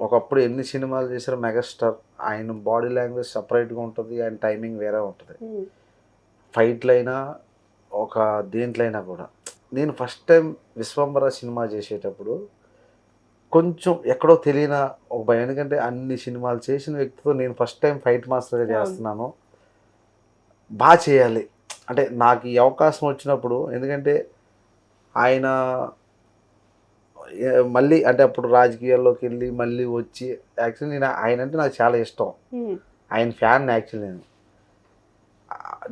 ఒకప్పుడు ఎన్ని సినిమాలు చేశారు, మెగాస్టార్, ఆయన బాడీ లాంగ్వేజ్ సపరేట్గా ఉంటుంది, ఆయన టైమింగ్ వేరే ఉంటుంది. ఫైట్లు అయినా ఒక దేంట్లో అయినా కూడా. నేను ఫస్ట్ టైం విశ్వంబర సినిమా చేసేటప్పుడు కొంచెం ఎక్కడో తెలియని ఒక భయం, ఎందుకంటే అన్ని సినిమాలు చేసిన వ్యక్తితో నేను ఫస్ట్ టైం ఫైట్ మాస్టర్గా చేస్తున్నాను, బాగా చేయాలి అంటే నాకు ఈ అవకాశం వచ్చినప్పుడు. ఎందుకంటే ఆయన మళ్ళీ అంటే అప్పుడు రాజకీయాల్లోకి వెళ్ళి మళ్ళీ వచ్చి, యాక్చువల్లీ నేను ఆయన అంటే నాకు చాలా ఇష్టం, ఆయన ఫ్యాన్. యాక్చువల్లీ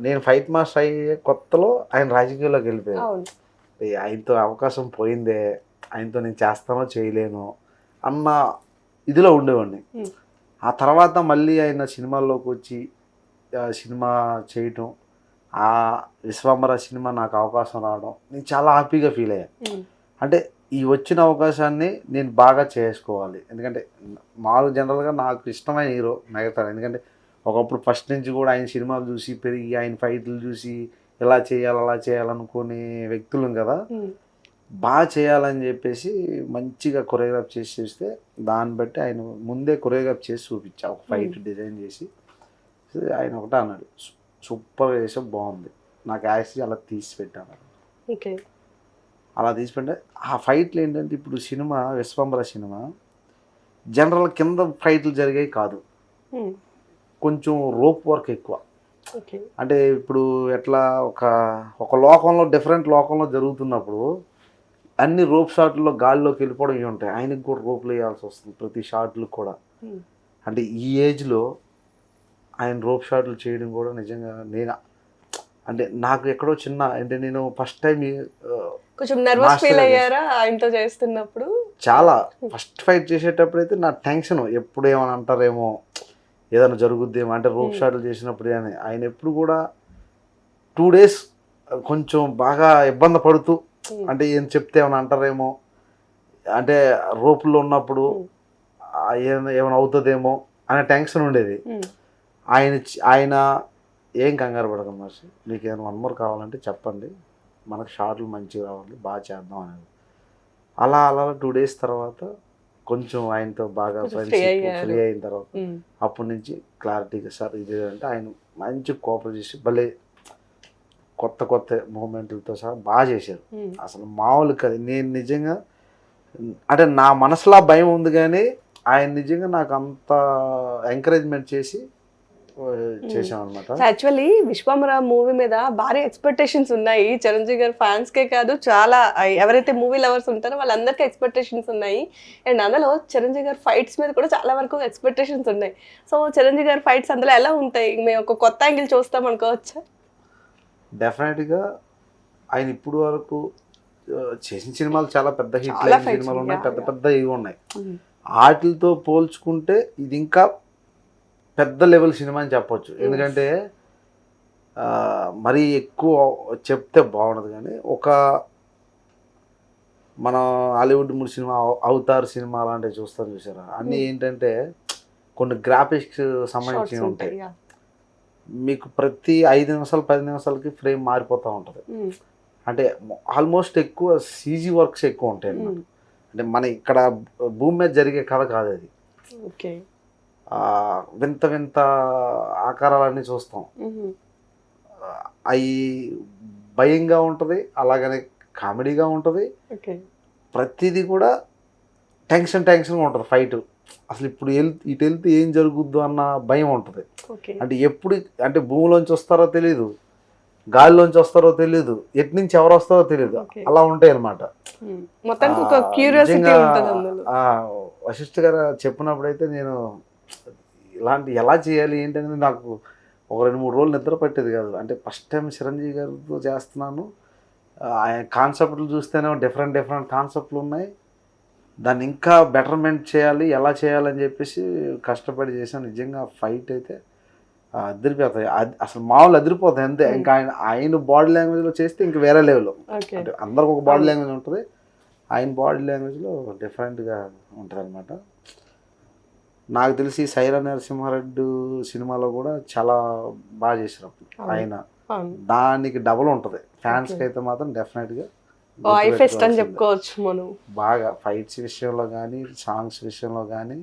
నేను ఫైట్ మాస్టర్ అయ్యే కొత్తలో ఆయన రాజకీయాల్లోకి వెళ్ళిపోయాను. ఆయనతో అవకాశం పోయిందే, ఆయనతో నేను చేస్తానో చేయలేను అన్న ఇదిలో ఉండేవాడిని. ఆ తర్వాత మళ్ళీ ఆయన సినిమాల్లోకి వచ్చి సినిమా చేయటం, ఆ విశ్వంబర సినిమా నాకు అవకాశం రావడం, నేను చాలా హ్యాపీగా ఫీల్ అయ్యాను. అంటే ఈ వచ్చిన అవకాశాన్ని నేను బాగా చేసుకోవాలి. ఎందుకంటే మామూలు జనరల్గా నాకు ఇష్టమైన హీరో మెగాస్టార్. ఎందుకంటే ఒకప్పుడు ఫస్ట్ నుంచి కూడా ఆయన సినిమాలు చూసి పెరిగి, ఆయన ఫైట్లు చూసి ఇలా చేయాలి అలా చేయాలనుకునే వ్యక్తులం కదా. బాగా చేయాలని చెప్పేసి మంచిగా కొరియోగ్రాఫ్ చేసి చూస్తే, దాన్ని బట్టి ఆయన ముందే కొరియోగ్రాఫ్ చేసి చూపించా, ఒక ఫైట్ డిజైన్ చేసి. ఆయన ఒకటే అన్నాడు, సూపర్గా చేసా, బాగుంది, నాకు యాక్చువల్లీ అలా తీసి పెట్టాను. ఓకే. అలా తీసి పెట్టే ఆ ఫైట్లు ఏంటంటే ఇప్పుడు సినిమా విశ్వంబర సినిమా జనరల్ కింద ఫైట్లు జరిగాయి కాదు, కొంచెం రోప్ వర్క్ ఎక్కువ. ఓకే. అంటే ఇప్పుడు ఎట్లా ఒక లోకంలో డిఫరెంట్ లోకంలో జరుగుతున్నప్పుడు అన్ని రోప్ షాట్లలో గాల్లోకి వెళ్ళిపోవడం ఇవి ఉంటాయి. ఆయనకి కూడా రోప్లు వేయాల్సి వస్తుంది ప్రతి షాట్లు కూడా. అంటే ఈ ఏజ్లో ఆయన రోప్ షాట్లు చేయడం కూడా నిజంగా అంటే నాకు ఎక్కడో చిన్న అంటే నేను ఫస్ట్ టైం కొంచెం నర్వస్ ఫీల్ అయ్యారా ఆయనతో చేస్తున్నప్పుడు? చాలా. ఫస్ట్ ఫైట్ చేసేటప్పుడు అయితే నా టెన్షన్ ఎప్పుడు ఏమని అంటారేమో, ఏదైనా జరుగుద్దేమో, అంటే రోప్ షాట్లు చేసినప్పుడు అని. ఆయన ఎప్పుడు కూడా 2 days కొంచెం బాగా ఇబ్బంది పడుతూ, అంటే ఏం చెప్తే ఏమైనా అంటారేమో, అంటే రోపుల్లో ఉన్నప్పుడు ఏమైనా అవుతుందేమో అనే టెన్షన్ ఉండేది. ఆయన ఏం కంగారు పడకండి మాస్టర్, మీకు ఏమైనా 1 more కావాలంటే చెప్పండి, మనకు షాట్లు మంచిగా రావాలి, బాగా చేద్దాం అనేది. అలా 2 days తర్వాత కొంచెం ఆయనతో బాగా ఫ్రెండ్షిప్ ఫ్రీ అయిన తర్వాత అప్పటి నుంచి క్లారిటీగా సార్ ఇది అంటే ఆయన మంచి కోఆపరేట్ చేసి భలే కొత్త మూమెంట్లతో సహా బాగా చేశారు. అసలు మామూలు కాదు. నేను నిజంగా అంటే నా మనసులో భయం ఉంది కానీ ఆయన నిజంగా నాకు అంత ఎంకరేజ్మెంట్ చేసి చేసాం అనమాట. యాక్చువల్లీ విశ్వంబర మూవీ మీద భారీ ఎక్స్పెక్టేషన్స్ ఉన్నాయి. చిరంజీవి గారి ఫ్యాన్స్ కే కాదు, చాలా ఎవరైతే మూవీ లవర్స్ ఉంటారో వాళ్ళందరికీ ఎక్స్పెక్టేషన్స్ ఉన్నాయి. అండ్ అందులో చిరంజీవి గారి ఫైట్స్ మీద కూడా చాలా వరకు ఎక్స్పెక్టేషన్స్ ఉన్నాయి. సో చిరంజీవి గారి ఫైట్స్ అందులో ఎలా ఉంటాయి? మేము ఒక కొత్త యాంగిల్ చూస్తాం అనుకోవచ్చా? డెఫినెట్గా ఆయన ఇప్పుడు వరకు చేసిన సినిమాలు చాలా పెద్ద హిట్ సినిమాలు ఉన్నాయి, పెద్ద ఇవి ఉన్నాయి. వాటితో పోల్చుకుంటే ఇది ఇంకా పెద్ద లెవెల్ సినిమా అని చెప్పొచ్చు. ఎందుకంటే మరీ ఎక్కువ చెప్తే బాగుండదు కానీ మన హాలీవుడ్ 3 సినిమా అవతార్ సినిమా అలాంటివి చూసారా, అన్నీ ఏంటంటే కొన్ని గ్రాఫిక్స్ సంబంధించినవి ఉంటాయి. మీకు ప్రతి 5 నిమిషాలు 10 నిమిషాలకి ఫ్రేమ్ మారిపోతూ ఉంటుంది. అంటే ఆల్మోస్ట్ ఎక్కువ CG వర్క్స్ ఎక్కువ ఉంటాయి అన్నమాట. అంటే మన ఇక్కడ భూమి మీద జరిగే కథ కాదు అది. వింత ఆకారాలన్నీ చూస్తాం. అవి భయంగా ఉంటుంది, అలాగనే కామెడీగా ఉంటుంది. ప్రతిదీ కూడా టెన్షన్గా ఉంటుంది ఫైట్. అసలు ఇప్పుడు ఇటు వెళ్తే ఏం జరుగుద్దు అన్న భయం ఉంటుంది. అంటే ఎప్పుడు అంటే భూమిలోంచి వస్తారో తెలియదు, గాలిలోంచి వస్తారో తెలియదు, ఎటు నుంచి ఎవరు వస్తారో తెలియదు, అలా ఉంటాయి అన్నమాట. వశిష్ఠ గారు చెప్పినప్పుడు అయితే నేను ఇలాంటి ఎలా చేయాలి ఏంటనేది నాకు ఒక 2-3 రోజులు నిద్ర పట్టేది కాదు. అంటే ఫస్ట్ టైం చిరంజీవి గారితో చేస్తున్నాను. ఆయన కాన్సెప్ట్లు చూస్తేనే డిఫరెంట్ కాన్సెప్ట్లు ఉన్నాయి. దాన్ని ఇంకా బెటర్మెంట్ చేయాలి, ఎలా చేయాలని చెప్పేసి కష్టపడి చేశాను. నిజంగా ఫైట్ అయితే అదిరిపోతాయి, అసలు మామూలు అదిరిపోతాయి అంతే. ఇంకా ఆయన బాడీ లాంగ్వేజ్లో చేస్తే ఇంక వేరే లెవెల్. అంటే అందరికి ఒక బాడీ లాంగ్వేజ్ ఉంటుంది, ఆయన బాడీ లాంగ్వేజ్లో డిఫరెంట్గా ఉంటుంది అనమాట. నాకు తెలిసి సైరా నరసింహారెడ్డి సినిమాలో కూడా చాలా బాగా చేశారు అప్పుడు ఆయన. దానికి డబుల్ ఉంటుంది. ఫ్యాన్స్కి అయితే మాత్రం డెఫినెట్గా అని చెప్పుకోవచ్చు మనం. బాగా ఫైట్స్ విషయంలో కానీ సాంగ్స్ విషయంలో కానీ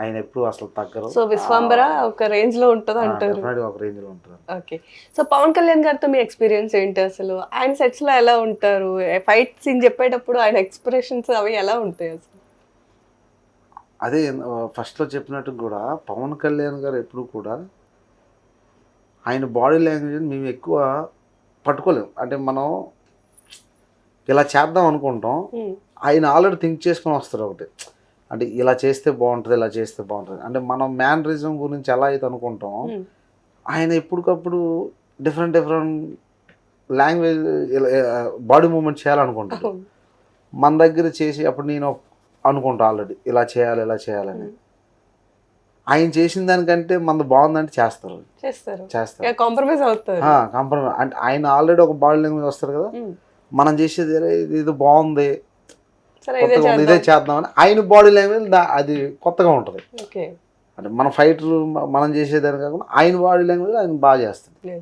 ఆయన ఎప్పుడు అసలు తగ్గరు. సో విశ్వంబర ఒక రేంజ్ లో ఉంటుంది అంటారు. ఒక రేంజ్ లో ఉంటుంది. ఓకే. సో పవన్ కళ్యాణ్ గారితో మీ ఎక్స్పీరియన్స్ ఏంటి? అసలు ఆయన సెట్స్ లో ఎలా ఉంటారు? ఫైట్ సీన్ చెప్పేటప్పుడు ఆయన ఎక్స్ప్రెషన్స్ అవి ఎలా ఉంటాయి అసలు? అదే ఫస్ట్లో చెప్పినట్టు కూడా పవన్ కళ్యాణ్ గారు ఎప్పుడు కూడా ఆయన బాడీ లాంగ్వేజ్ మేము ఎక్కువ పట్టుకోలేము. అంటే మనం ఇలా చేద్దాం అనుకుంటాం, ఆయన ఆల్రెడీ థింక్ చేసుకొని వస్తారు ఒకటి, అంటే ఇలా చేస్తే బాగుంటుంది, ఇలా చేస్తే బాగుంటుంది. అంటే మనం మ్యానరిజం గురించి ఎలా అయితే అనుకుంటాం, ఆయన ఎప్పటికప్పుడు డిఫరెంట్ లాంగ్వేజ్ బాడీ మూమెంట్ చేయాలనుకుంటారు. మన దగ్గర చేసి అప్పుడు నేను అనుకుంటా ఆల్రెడీ ఇలా చేయాలని. ఆయన చేసిన దానికంటే మనది బాగుందంటే చేస్తారు, కాంప్రమైజ్ అవుతారు. అంటే ఆయన ఆల్రెడీ ఒక బాడీ లాంగ్వేజ్ వస్తారు కదా, మనం చేసేది ఇది బాగుంది, ఇదే చేద్దామని ఆయన బాడీ లాంగ్వేజ్ అది కొత్తగా ఉంటుంది. అంటే మన ఫైటర్ మనం చేసేదాన్ని కాకుండా ఆయన బాడీ లాంగ్వేజ్ ఆయన బాగా చేస్తుంది.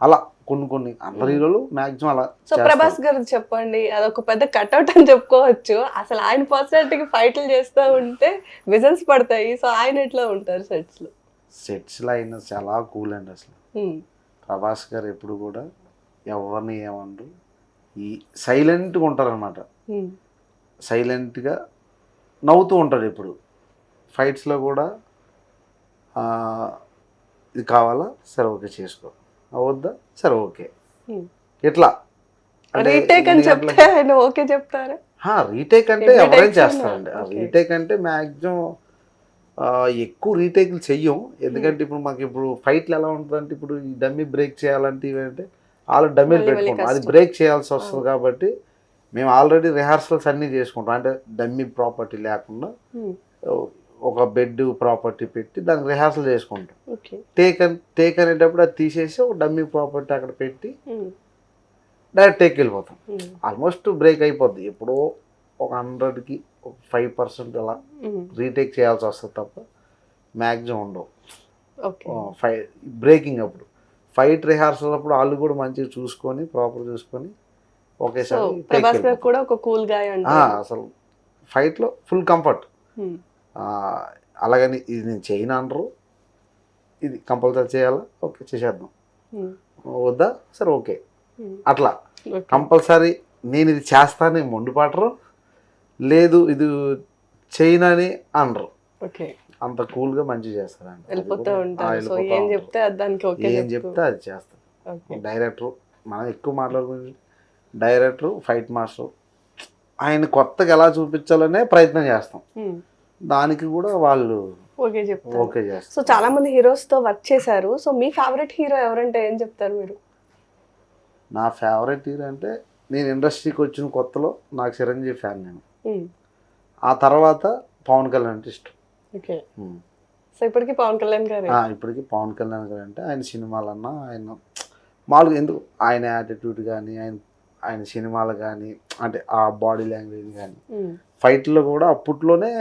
అలా కొన్ని అందరి హీరోలు మాక్సిమం అలా. సో ప్రభాస్ గారు చెప్పండి, అదొక పెద్ద కట్అవుట్ అని చెప్పుకోవచ్చు. అసలు ఆయన పర్సనాలిటీకి ఫైట్లు చేస్తూ ఉంటే విజన్స్ పడతాయి. సో ఆయన ఎట్లా ఉంటారు సెట్స్లో? ఆయన చాలా కూల్ అండి. అసలు ప్రభాస్ గారు ఎప్పుడు కూడా ఎవరిని ఏమనరు, ఈ సైలెంట్గా ఉంటారనమాట. సైలెంట్గా నవ్వుతూ ఉంటాడు ఎప్పుడు. ఫైట్స్లో కూడా ఇది కావాలా, సరే ఓకే చేసుకో, అవద్దా, సరే ఓకే, ఇట్లా రీటేక్ అని చెప్తే ఆయన ఓకే చెప్తారా? రీటేక్ అంటే ఎవరైనా చేస్తారండి. రీటేక్ అంటే మ్యాక్సిమం ఎక్కువ రీటేక్లు చెయ్యం. ఎందుకంటే ఇప్పుడు మాకు ఇప్పుడు ఫైట్లు ఎలా ఉంటుందంటే, ఇప్పుడు ఈ డమ్మీ బ్రేక్ చేయాలంటే ఇవంటే వాళ్ళు డమ్మీలు పెట్టుకుంటాం, అది బ్రేక్ చేయాల్సి వస్తుంది. కాబట్టి మేము ఆల్రెడీ రిహార్సల్స్ అన్నీ చేసుకుంటాం. అంటే డమ్మీ ప్రాపర్టీ లేకుండా ఒక బెడ్ ప్రాపర్టీ పెట్టి దానికి రిహార్సల్ చేసుకుంటాం. టేక్ అనేటప్పుడు అది తీసేసి ఒక డమ్మీ ప్రాపర్టీ అక్కడ పెట్టి డైరెక్ట్ టేక్ వెళ్ళిపోతాం. ఆల్మోస్ట్ బ్రేక్ అయిపోద్ది. ఎప్పుడో ఒక 100కి 5% అలా రీటేక్ చేయాల్సి వస్తుంది తప్ప మ్యాక్సిమం ఉండవు. బ్రేకింగ్ అప్పుడు ఫైట్ రిహార్సల్ అప్పుడు వాళ్ళు కూడా మంచిగా చూసుకొని ప్రాపర్ చూసుకొని ఒకేసారి కూడా ఒక కూల్ గా అసలు ఫైట్లో ఫుల్ కంఫర్ట్. అలాగని ఇది నేను చేయను అనరు, ఇది కంపల్సరీ చేయాలా, ఓకే చేసేద్దాం, వద్దా సరే ఓకే, అట్లా కంపల్సరీ నేను ఇది చేస్తానని మొండిపాటరు, లేదు ఇది చేయనని అనరు. అంత కూల్గా మంచిగా చేస్తారండి. ఏం చెప్తే అది చేస్తారు. డైరెక్టర్ మనం ఎక్కువ మాట్లాడుకునే డైరెక్టర్, ఫైట్ మాస్టర్, ఆయన కొత్తగా ఎలా చూపించాలనే ప్రయత్నం చేస్తాం. దానికి కూడా వాళ్ళు ఓకే చెప్తారు. సో చాలా మంది హీరోస్ తో వర్క్ చేశారు. సో మీ ఫేవరెట్ హీరో ఎవరంటే ఏం చెప్తారు మీరు? నా ఫేవరెట్ హీరో అంటే, నేను ఇండస్ట్రీకి వచ్చిన కొత్తలో నాకు చిరంజీవి ఫ్యాన్ నేను. ఆ తర్వాత పవన్ కళ్యాణ్ అంటే ఇష్టం. సో ఇప్పటికీ పవన్ కళ్యాణ్ గారు అంటే ఆయన సినిమాలన్నా ఆయన మామూలుగా ఎందుకు ఆయన యాటిట్యూడ్ కానీ ఆయన సినిమాలు కానీ అంటే ఆ బాడీ లాంగ్వేజ్ కానీ ఫైట్లో కూడా అప్పట్లోనే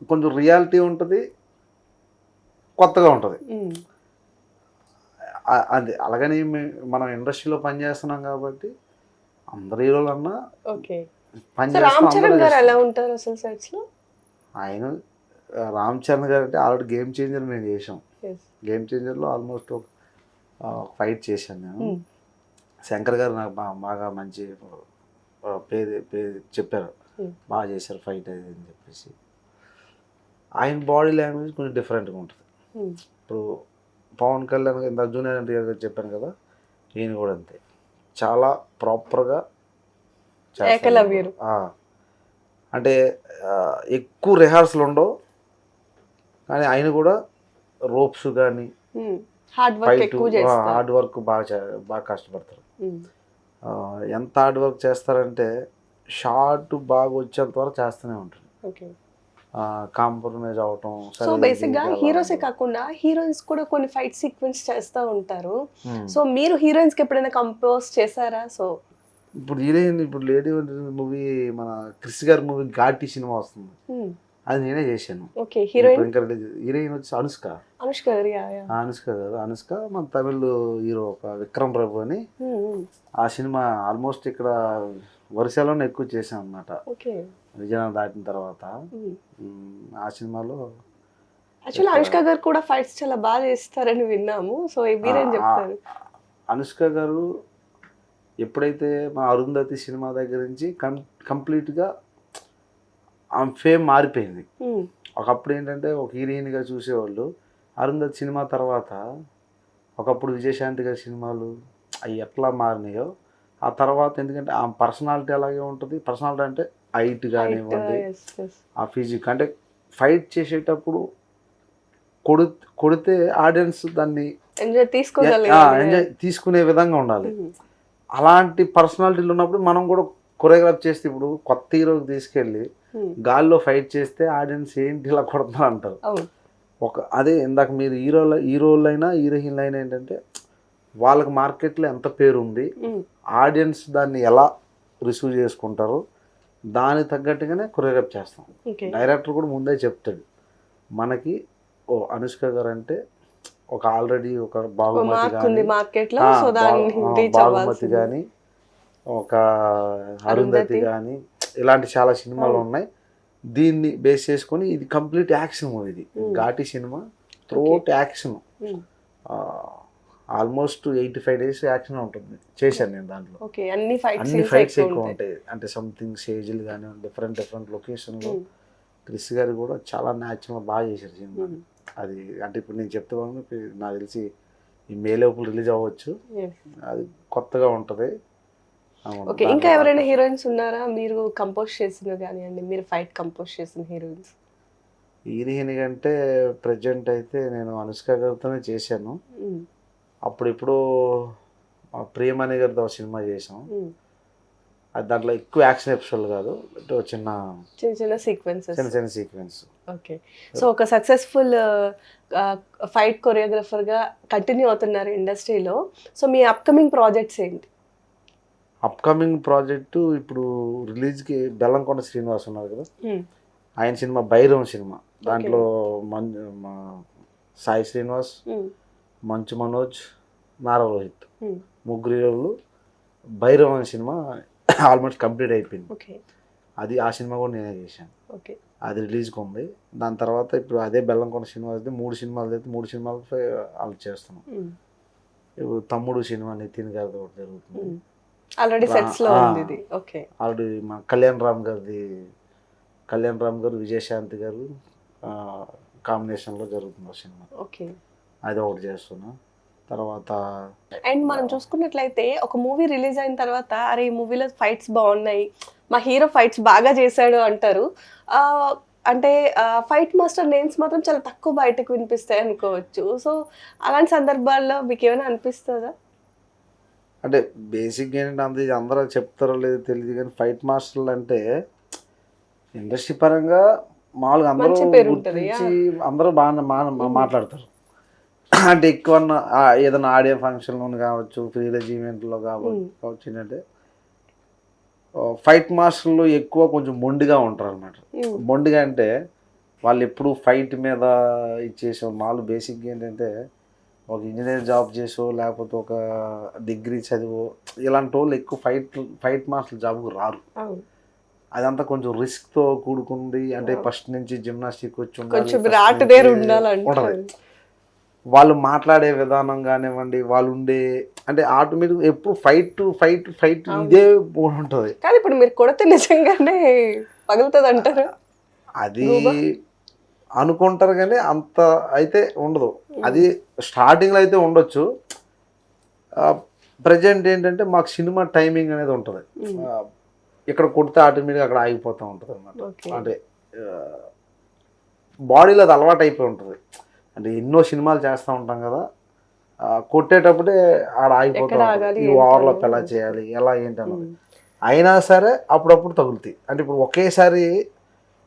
కొంచెం రియాలిటీ ఉంటుంది, కొత్తగా ఉంటుంది. అది అలాగని మనం ఇండస్ట్రీలో పనిచేస్తున్నాం కాబట్టి అందరు హీరోలు అన్నా ఆయన రామ్ చరణ్ గారు అంటే ఆల్రెడీ గేమ్ చేంజర్ మేము చేసాం. గేమ్ చేంజర్లో ఆల్మోస్ట్ ఒక ఫైట్ చేశాను నేను. శంకర్ గారు నాకు బాగా మంచి పేరు చెప్పారు, బాగా చేశారు ఫైట్ అది అని చెప్పేసి. ఆయన బాడీ లాంగ్వేజ్ కొంచెం డిఫరెంట్గా ఉంటుంది. ఇప్పుడు పవన్ కళ్యాణ్ ఇంత జూనియర్ ఎన్టీఆర్ గారు చెప్పాను కదా, ఈయన కూడా అంతే చాలా ప్రాపర్గా అంటే ఎక్కువ రిహార్సల్ ఉండవు, కానీ ఆయన కూడా రోప్స్ కానీ హార్డ్ వర్క్ బాగా కష్టపడతారు. ఎంత హార్డ్ వర్క్ చేస్తారంటే షార్ట్ బాగా వచ్చేంత వరకు చేస్తూనే ఉంటారు. కాంప్రమైజ్ అవటం. సో బేసిక్ గా హీరోసే కాకుండా హీరోయిన్స్ కూడా కొన్ని ఫైట్ సీక్వెన్స్ చేస్తూ ఉంటారు. సో మీరు హీరోయిన్స్ కి ఎప్పుడైనా కంపోజ్ చేశారా? సో ఇప్పుడు హీరోయిన్, ఇప్పుడు లేడీ మూవీ, మన క్రిస్ గారి మూవీ ఘాటి సినిమా వస్తుంది, అది నేనే చేశాను. హీరోయిన్ వచ్చి అనుష్క గారు మన తమిళ్ హీరో ఒక విక్రమ్ ప్రభు అని. ఆ సినిమా ఆల్మోస్ట్ ఇక్కడ వరుసలోనే ఎక్కువ చేశాను అన్నమాట, విజయనగరం దాటిన తర్వాత. ఆ సినిమాలో యాక్చువల్లీ అనుష్క గారు కూడా ఫైట్స్ చాలా బాగా చేస్తారని విన్నాము. సో మీరేం చెప్తారు? అనుష్క గారు ఎప్పుడైతే మా అరుంధతి సినిమా దగ్గర నుంచి కంప్లీట్గా ఆమె ఫేమ్ మారిపోయింది. ఒకప్పుడు ఏంటంటే ఒక హీరోయిన్గా చూసేవాళ్ళు. అరుంధతి సినిమా తర్వాత ఒకప్పుడు విజయశాంతి గారి సినిమాలు అవి ఎట్లా మారినాయో ఆ తర్వాత, ఎందుకంటే ఆ పర్సనాలిటీ అలాగే ఉంటుంది. పర్సనాలిటీ అంటే హైట్ కానివ్వండి, ఆ ఫిజిక్, అంటే ఫైట్ చేసేటప్పుడు కొడితే ఆడియన్స్ దాన్ని ఎంజాయ్ తీసుకునే విధంగా ఉండాలి. అలాంటి పర్సనాలిటీలు ఉన్నప్పుడు మనం కూడా కొరియోగ్రాఫ్ చేస్తే, ఇప్పుడు కొత్త హీరోకి తీసుకెళ్ళి గాల్లో ఫైట్ చేస్తే ఆడియన్స్ ఏంటి ఇలా కొడుతున్నారు అంటారు. అదే ఇందాక మీరు హీరోలు అయినా హీరోయిన్లు అయినా ఏంటంటే వాళ్ళకి మార్కెట్లో ఎంత పేరు ఉంది, ఆడియన్స్ దాన్ని ఎలా రిసీవ్ చేసుకుంటారు, దానికి తగ్గట్టుగానే కొరియోగ్రాఫ్ చేస్తాం. డైరెక్టర్ కూడా ముందే చెప్తాడు మనకి, అనుష్క గారు అంటే ఒక ఆల్రెడీ ఒక బాగుమతి కానీ ఒక అరుంధతి కానీ ఇలాంటి చాలా సినిమాలు ఉన్నాయి. దీన్ని బేస్ చేసుకొని ఇది కంప్లీట్ యాక్షన్ మూవీ. ఇది Ghaati cinema, throat action. Almost 85 days action ఉంటుంది చేశాను నేను దాంట్లో. ఓకే, అన్ని ఫైట్ అన్ని సీన్స్ ఫైట్స్ ఎక్కువ ఎక్కువ ఉంటాయి. ఉంటాయి, అంటే సంథింగ్ స్టేజ్లు కానీ డిఫరెంట్ లొకేషన్లో. క్రిస్ గారు కూడా చాలా న్యాచురల్ బాగా చేశారు సినిమా. అది అంటే ఇప్పుడు నేను చెప్తే నాకు తెలిసి ఈ మే లోపల రిలీజ్ అవ్వచ్చు. అది కొత్తగా ఉంటుంది. ఓకే, ఇంకా ఎవరైనా హీరోయిన్స్ ఉన్నారా మీరు కంపోజ్ చేసిన కానివ్వండి, మీరు ఫైట్ కంపోజ్ చేసిన హీరోయిన్స్? హీరోయిన్ కంటే ప్రజెంట్ అయితే నేను అనుష్క గారితోనే చేశాను. అప్పుడు ప్రేమ అనే గారితో ఒక సినిమా చేసాం. అది దాంట్లో ఎక్కువ యాక్షన్ ఎపిసోడ్ కాదు, అంటే చిన్న చిన్న సీక్వెన్స్. ఓకే, సో ఒక సక్సెస్ఫుల్ ఫైట్ కొరియోగ్రఫర్గా కంటిన్యూ అవుతున్నారు ఇండస్ట్రీలో. సో మీ అప్కమింగ్ ప్రాజెక్ట్స్ ఏంటి? అప్కమింగ్ ప్రాజెక్టు ఇప్పుడు రిలీజ్కి బెల్లంకొండ శ్రీనివాస్ ఉన్నారు కదా, ఆయన సినిమా భైరవం సినిమా. దాంట్లో సాయి శ్రీనివాస్, మంచు మనోజ్, నారా రోహిత్ ముగ్గురు హీరోలు. భైరవం అనే సినిమా ఆల్మోస్ట్ కంప్లీట్ అయిపోయింది. అది ఆ సినిమా కూడా నేనే చేశాను. అది రిలీజ్కి ఉంది. దాని తర్వాత ఇప్పుడు అదే బెల్లంకొండ సినిమా అయితే 3 సినిమాలు అయితే 3 సినిమాలపై వాళ్ళు చేస్తున్నాం. ఇప్పుడు తమ్ముడు సినిమా నితిన్ గారితో ఒకటి జరుగుతుంది. ఆల్రెడీ సెట్స్లో ఉంది ఇది. ఓకే, ఆల్రెడీ మా కళ్యాణ్ రామ్ గారు విజయశాంతి గారు కాంబినేషన్లో జరుగుతుంది సినిమా. ఓకే, అది ఒకటి చేస్తున్నా. తర్వాత అండ్ మనం చూసుకున్నట్లయితే ఒక మూవీ రిలీజ్ అయిన తర్వాత అరే ఈ మూవీలో ఫైట్స్ బాగున్నాయి, మా హీరో ఫైట్స్ బాగా చేశాడు అంటారు. అంటే ఫైట్ మాస్టర్ నేమ్స్ మాత్రం చాలా తక్కువ బయటకు వినిపిస్తాయి అనుకోవచ్చు. సో అలాంటి సందర్భాల్లో మీకు ఏమైనా అనిపిస్తుందా? అంటే బేసిక్ ఏంటంటే ఇది అందరూ చెప్తారో లేదో తెలియదు, కానీ ఫైట్ మాస్టర్లు అంటే ఇండస్ట్రీ పరంగా మామూలుగా అందరూ బాగా మాట్లాడతారు. అంటే ఎక్కువ ఏదైనా ఆడియో ఫంక్షన్లో కావచ్చు, ప్రీరేజ్ ఈవెంట్లో కావచ్చు ఏంటంటే ఫైట్ మాస్టర్లు ఎక్కువ కొంచెం మొండిగా ఉంటారు అనమాట. మొండిగా అంటే వాళ్ళు ఎప్పుడు ఫైట్ మీద ఇచ్చేసే వాళ్ళు బేసిక్గా ఏంటంటే ఒక ఇంజనీర్ జాబ్ చేసో లేకపోతే ఒక డిగ్రీ చదివో ఇలాంటి వాళ్ళు ఎక్కువ ఫైట్ మాస్టర్ జాబ్కు రారు. అదంతా కొంచెం రిస్క్తో కూడుకుంది. అంటే ఫస్ట్ నుంచి జిమ్నాస్టిక్ వచ్చి ఉండాలి. వాళ్ళు మాట్లాడే విధానం కానివ్వండి, వాళ్ళు ఉండే అంటే ఆటోమేటిక్ ఎప్పుడు ఫైట్ ఇదే ఉంటుంది. కానీ ఇప్పుడు మీరు కొడితే నిజంగానే పగులుతుంది అంటారు. అది అనుకుంటారు కానీ అంత అయితే ఉండదు. అది స్టార్టింగ్లో అయితే ఉండొచ్చు. ప్రజెంట్ ఏంటంటే మాకు సినిమా టైమింగ్ అనేది ఉంటుంది. ఇక్కడ కొడితే ఆటోమేటిక్గా అక్కడ ఆగిపోతూ ఉంటుంది అన్నమాట. అంటే బాడీలో అది అలవాటు అయిపోయి ఉంటుంది. అంటే ఎన్నో సినిమాలు చేస్తూ ఉంటాం కదా, కొట్టేటప్పుడే ఆడ ఆగిపోతూ ఉంటుంది. ఈ ఓవర్లో ఎలా చేయాలి, ఎలా ఏంటి అన్నది. అయినా సరే అప్పుడప్పుడు తగులుతాయి. అంటే ఇప్పుడు ఒకేసారి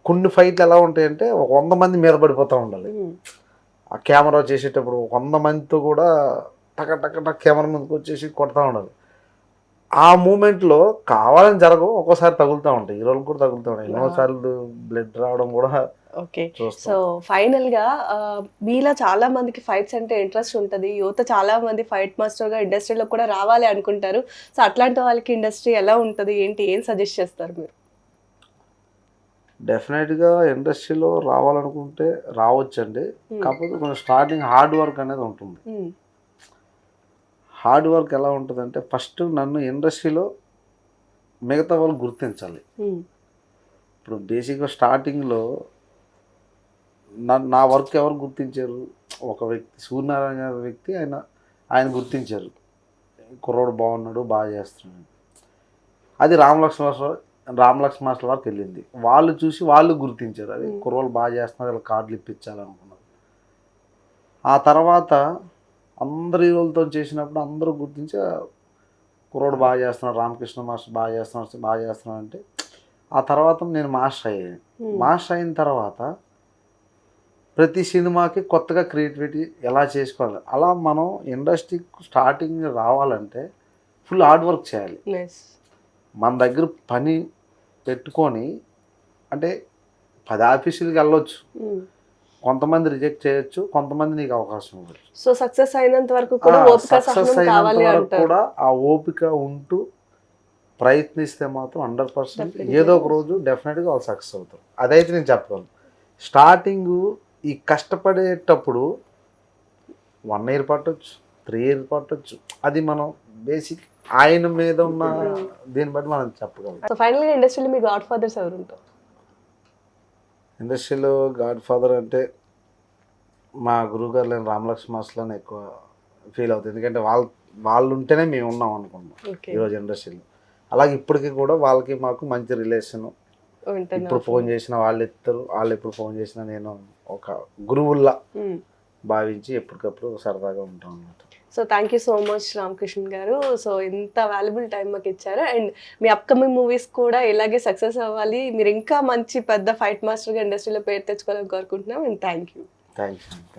కొన్ని ఫైట్లు ఎలా ఉంటాయంటే 100 మంది మీద పడిపోతూ ఉండాలి. ఆ కెమెరా చేసేటప్పుడు 100 మందితో కూడా టక్ కెమెరా ముందుకు వచ్చేసి కొడతా ఉండాలి. ఆ మూమెంట్లో కావాలని జరగవు, ఒక్కోసారి తగులుతూ ఉంటాయి. హీరోలకు కూడా తగులుతూ ఉంటాయి. ఎన్నోసార్లు బ్లడ్ రావడం కూడా. ఓకే, సో ఫైనల్గా మీలో చాలా మందికి ఫైట్స్ అంటే ఇంట్రెస్ట్ ఉంటుంది. యువత చాలా మంది ఫైట్ మాస్టర్గా ఇండస్ట్రీలో కూడా రావాలి అనుకుంటారు. సో అట్లాంటి వాళ్ళకి ఇండస్ట్రీ ఎలా ఉంటుంది ఏంటి, ఏం సజెస్ట్ చేస్తారు మీరు? డెఫినెట్గా ఇండస్ట్రీలో రావాలనుకుంటే రావచ్చండి. కాకపోతే కొంచెం స్టార్టింగ్ హార్డ్ వర్క్ అనేది ఉంటుంది. హార్డ్ వర్క్ ఎలా ఉంటుందంటే ఫస్ట్ నన్ను ఇండస్ట్రీలో మిగతా వాళ్ళు గుర్తించాలి. ఇప్పుడు బేసిక్గా స్టార్టింగ్లో నా వర్క్ ఎవరు గుర్తించారు? ఒక వ్యక్తి, సూర్యనారాయణ గారి వ్యక్తి, ఆయన గుర్తించారు. కుర్రోడు బాగున్నాడు, బాగా చేస్తున్నాడు. అది రామలక్ష్మణ మాస్టర్ వరకు వెళ్ళింది. వాళ్ళు చూసి వాళ్ళు గుర్తించారు, అది కుర్రోళ్ళు బాగా చేస్తున్నారు, ఇలా కార్డులు ఇప్పించాలనుకున్నారు. ఆ తర్వాత అందరు హీరోలతో చేసినప్పుడు అందరూ గుర్తించి కుర్రోడు బాగా చేస్తున్నాడు, రామకృష్ణ మాస్టర్ బాగా చేస్తున్నాడు అంటే ఆ తర్వాత నేను మాస్టర్ అయ్యాను. మాస్టర్ అయిన తర్వాత ప్రతి సినిమాకి కొత్తగా క్రియేటివిటీ ఎలా చేసుకోవాలి. అలా మనం ఇండస్ట్రీకి స్టార్టింగ్ రావాలంటే ఫుల్ హార్డ్ వర్క్ చేయాలి. మన దగ్గర పని పెట్టుకొని అంటే 10 ఆఫీసులకి వెళ్ళొచ్చు, కొంతమంది రిజెక్ట్ చేయొచ్చు, కొంతమంది నీకు అవకాశం ఇవ్వచ్చు. సో సక్సెస్ అయినంత వరకు కూడా ఆ ఓపిక ఉంటూ ప్రయత్నిస్తే మాత్రం 100% ఏదో ఒక రోజు డెఫినెట్గా వాళ్ళు సక్సెస్ అవుతారు. అదైతే నేను చెప్పగలను. స్టార్టింగ్ ఈ కష్టపడేటప్పుడు 1 year పట్టొచ్చు, 3 ఇయర్స్ పట్టొచ్చు. అది మనం బేసిక్ ఆయన మీద ఉన్న దీన్ని బట్టి మనం చెప్పగలం. సో ఫైనల్గా ఇండస్ట్రీలో మీ గాడ్ ఫాదర్స్ ఎవరు ఉంటారు? ఇండస్ట్రీలో గాడ్ ఫాదర్ అంటే మా గురువుగారు లేని రామలక్ష్మణ మాస్టర్లని ఎక్కువ ఫీల్ అవుతుంది. ఎందుకంటే వాళ్ళు ఉంటేనే మేము ఉన్నాం అనుకున్నాం ఓకే, ఈరోజు ఇండస్ట్రీలో. అలాగే ఇప్పటికీ కూడా వాళ్ళకి మాకు మంచి రిలేషన్. ఉంటుంది. ఇప్పుడు ఫోన్ చేసిన వాళ్ళు ఎత్తారు, వాళ్ళు ఎప్పుడు ఫోన్ చేసినా నేను ఒక గురువుల్లా భావించి ఎప్పటికప్పుడు సరదాగా ఉంటాం అన్నమాట. So thank you so much Ramakrishna గారు. సో ఇంత వాల్యుబుల్ టైం మాకు ఇచ్చారు. అండ్ మీ అప్కమింగ్ మూవీస్ కూడా ఇలాగే సక్సెస్ అవ్వాలి, మీరు ఇంకా మంచి పెద్ద ఫైట్ మాస్టర్గా ఇండస్ట్రీలో పేరు తెచ్చుకోవాలని కోరుకుంటున్నాం. And thank you. థ్యాంక్స్.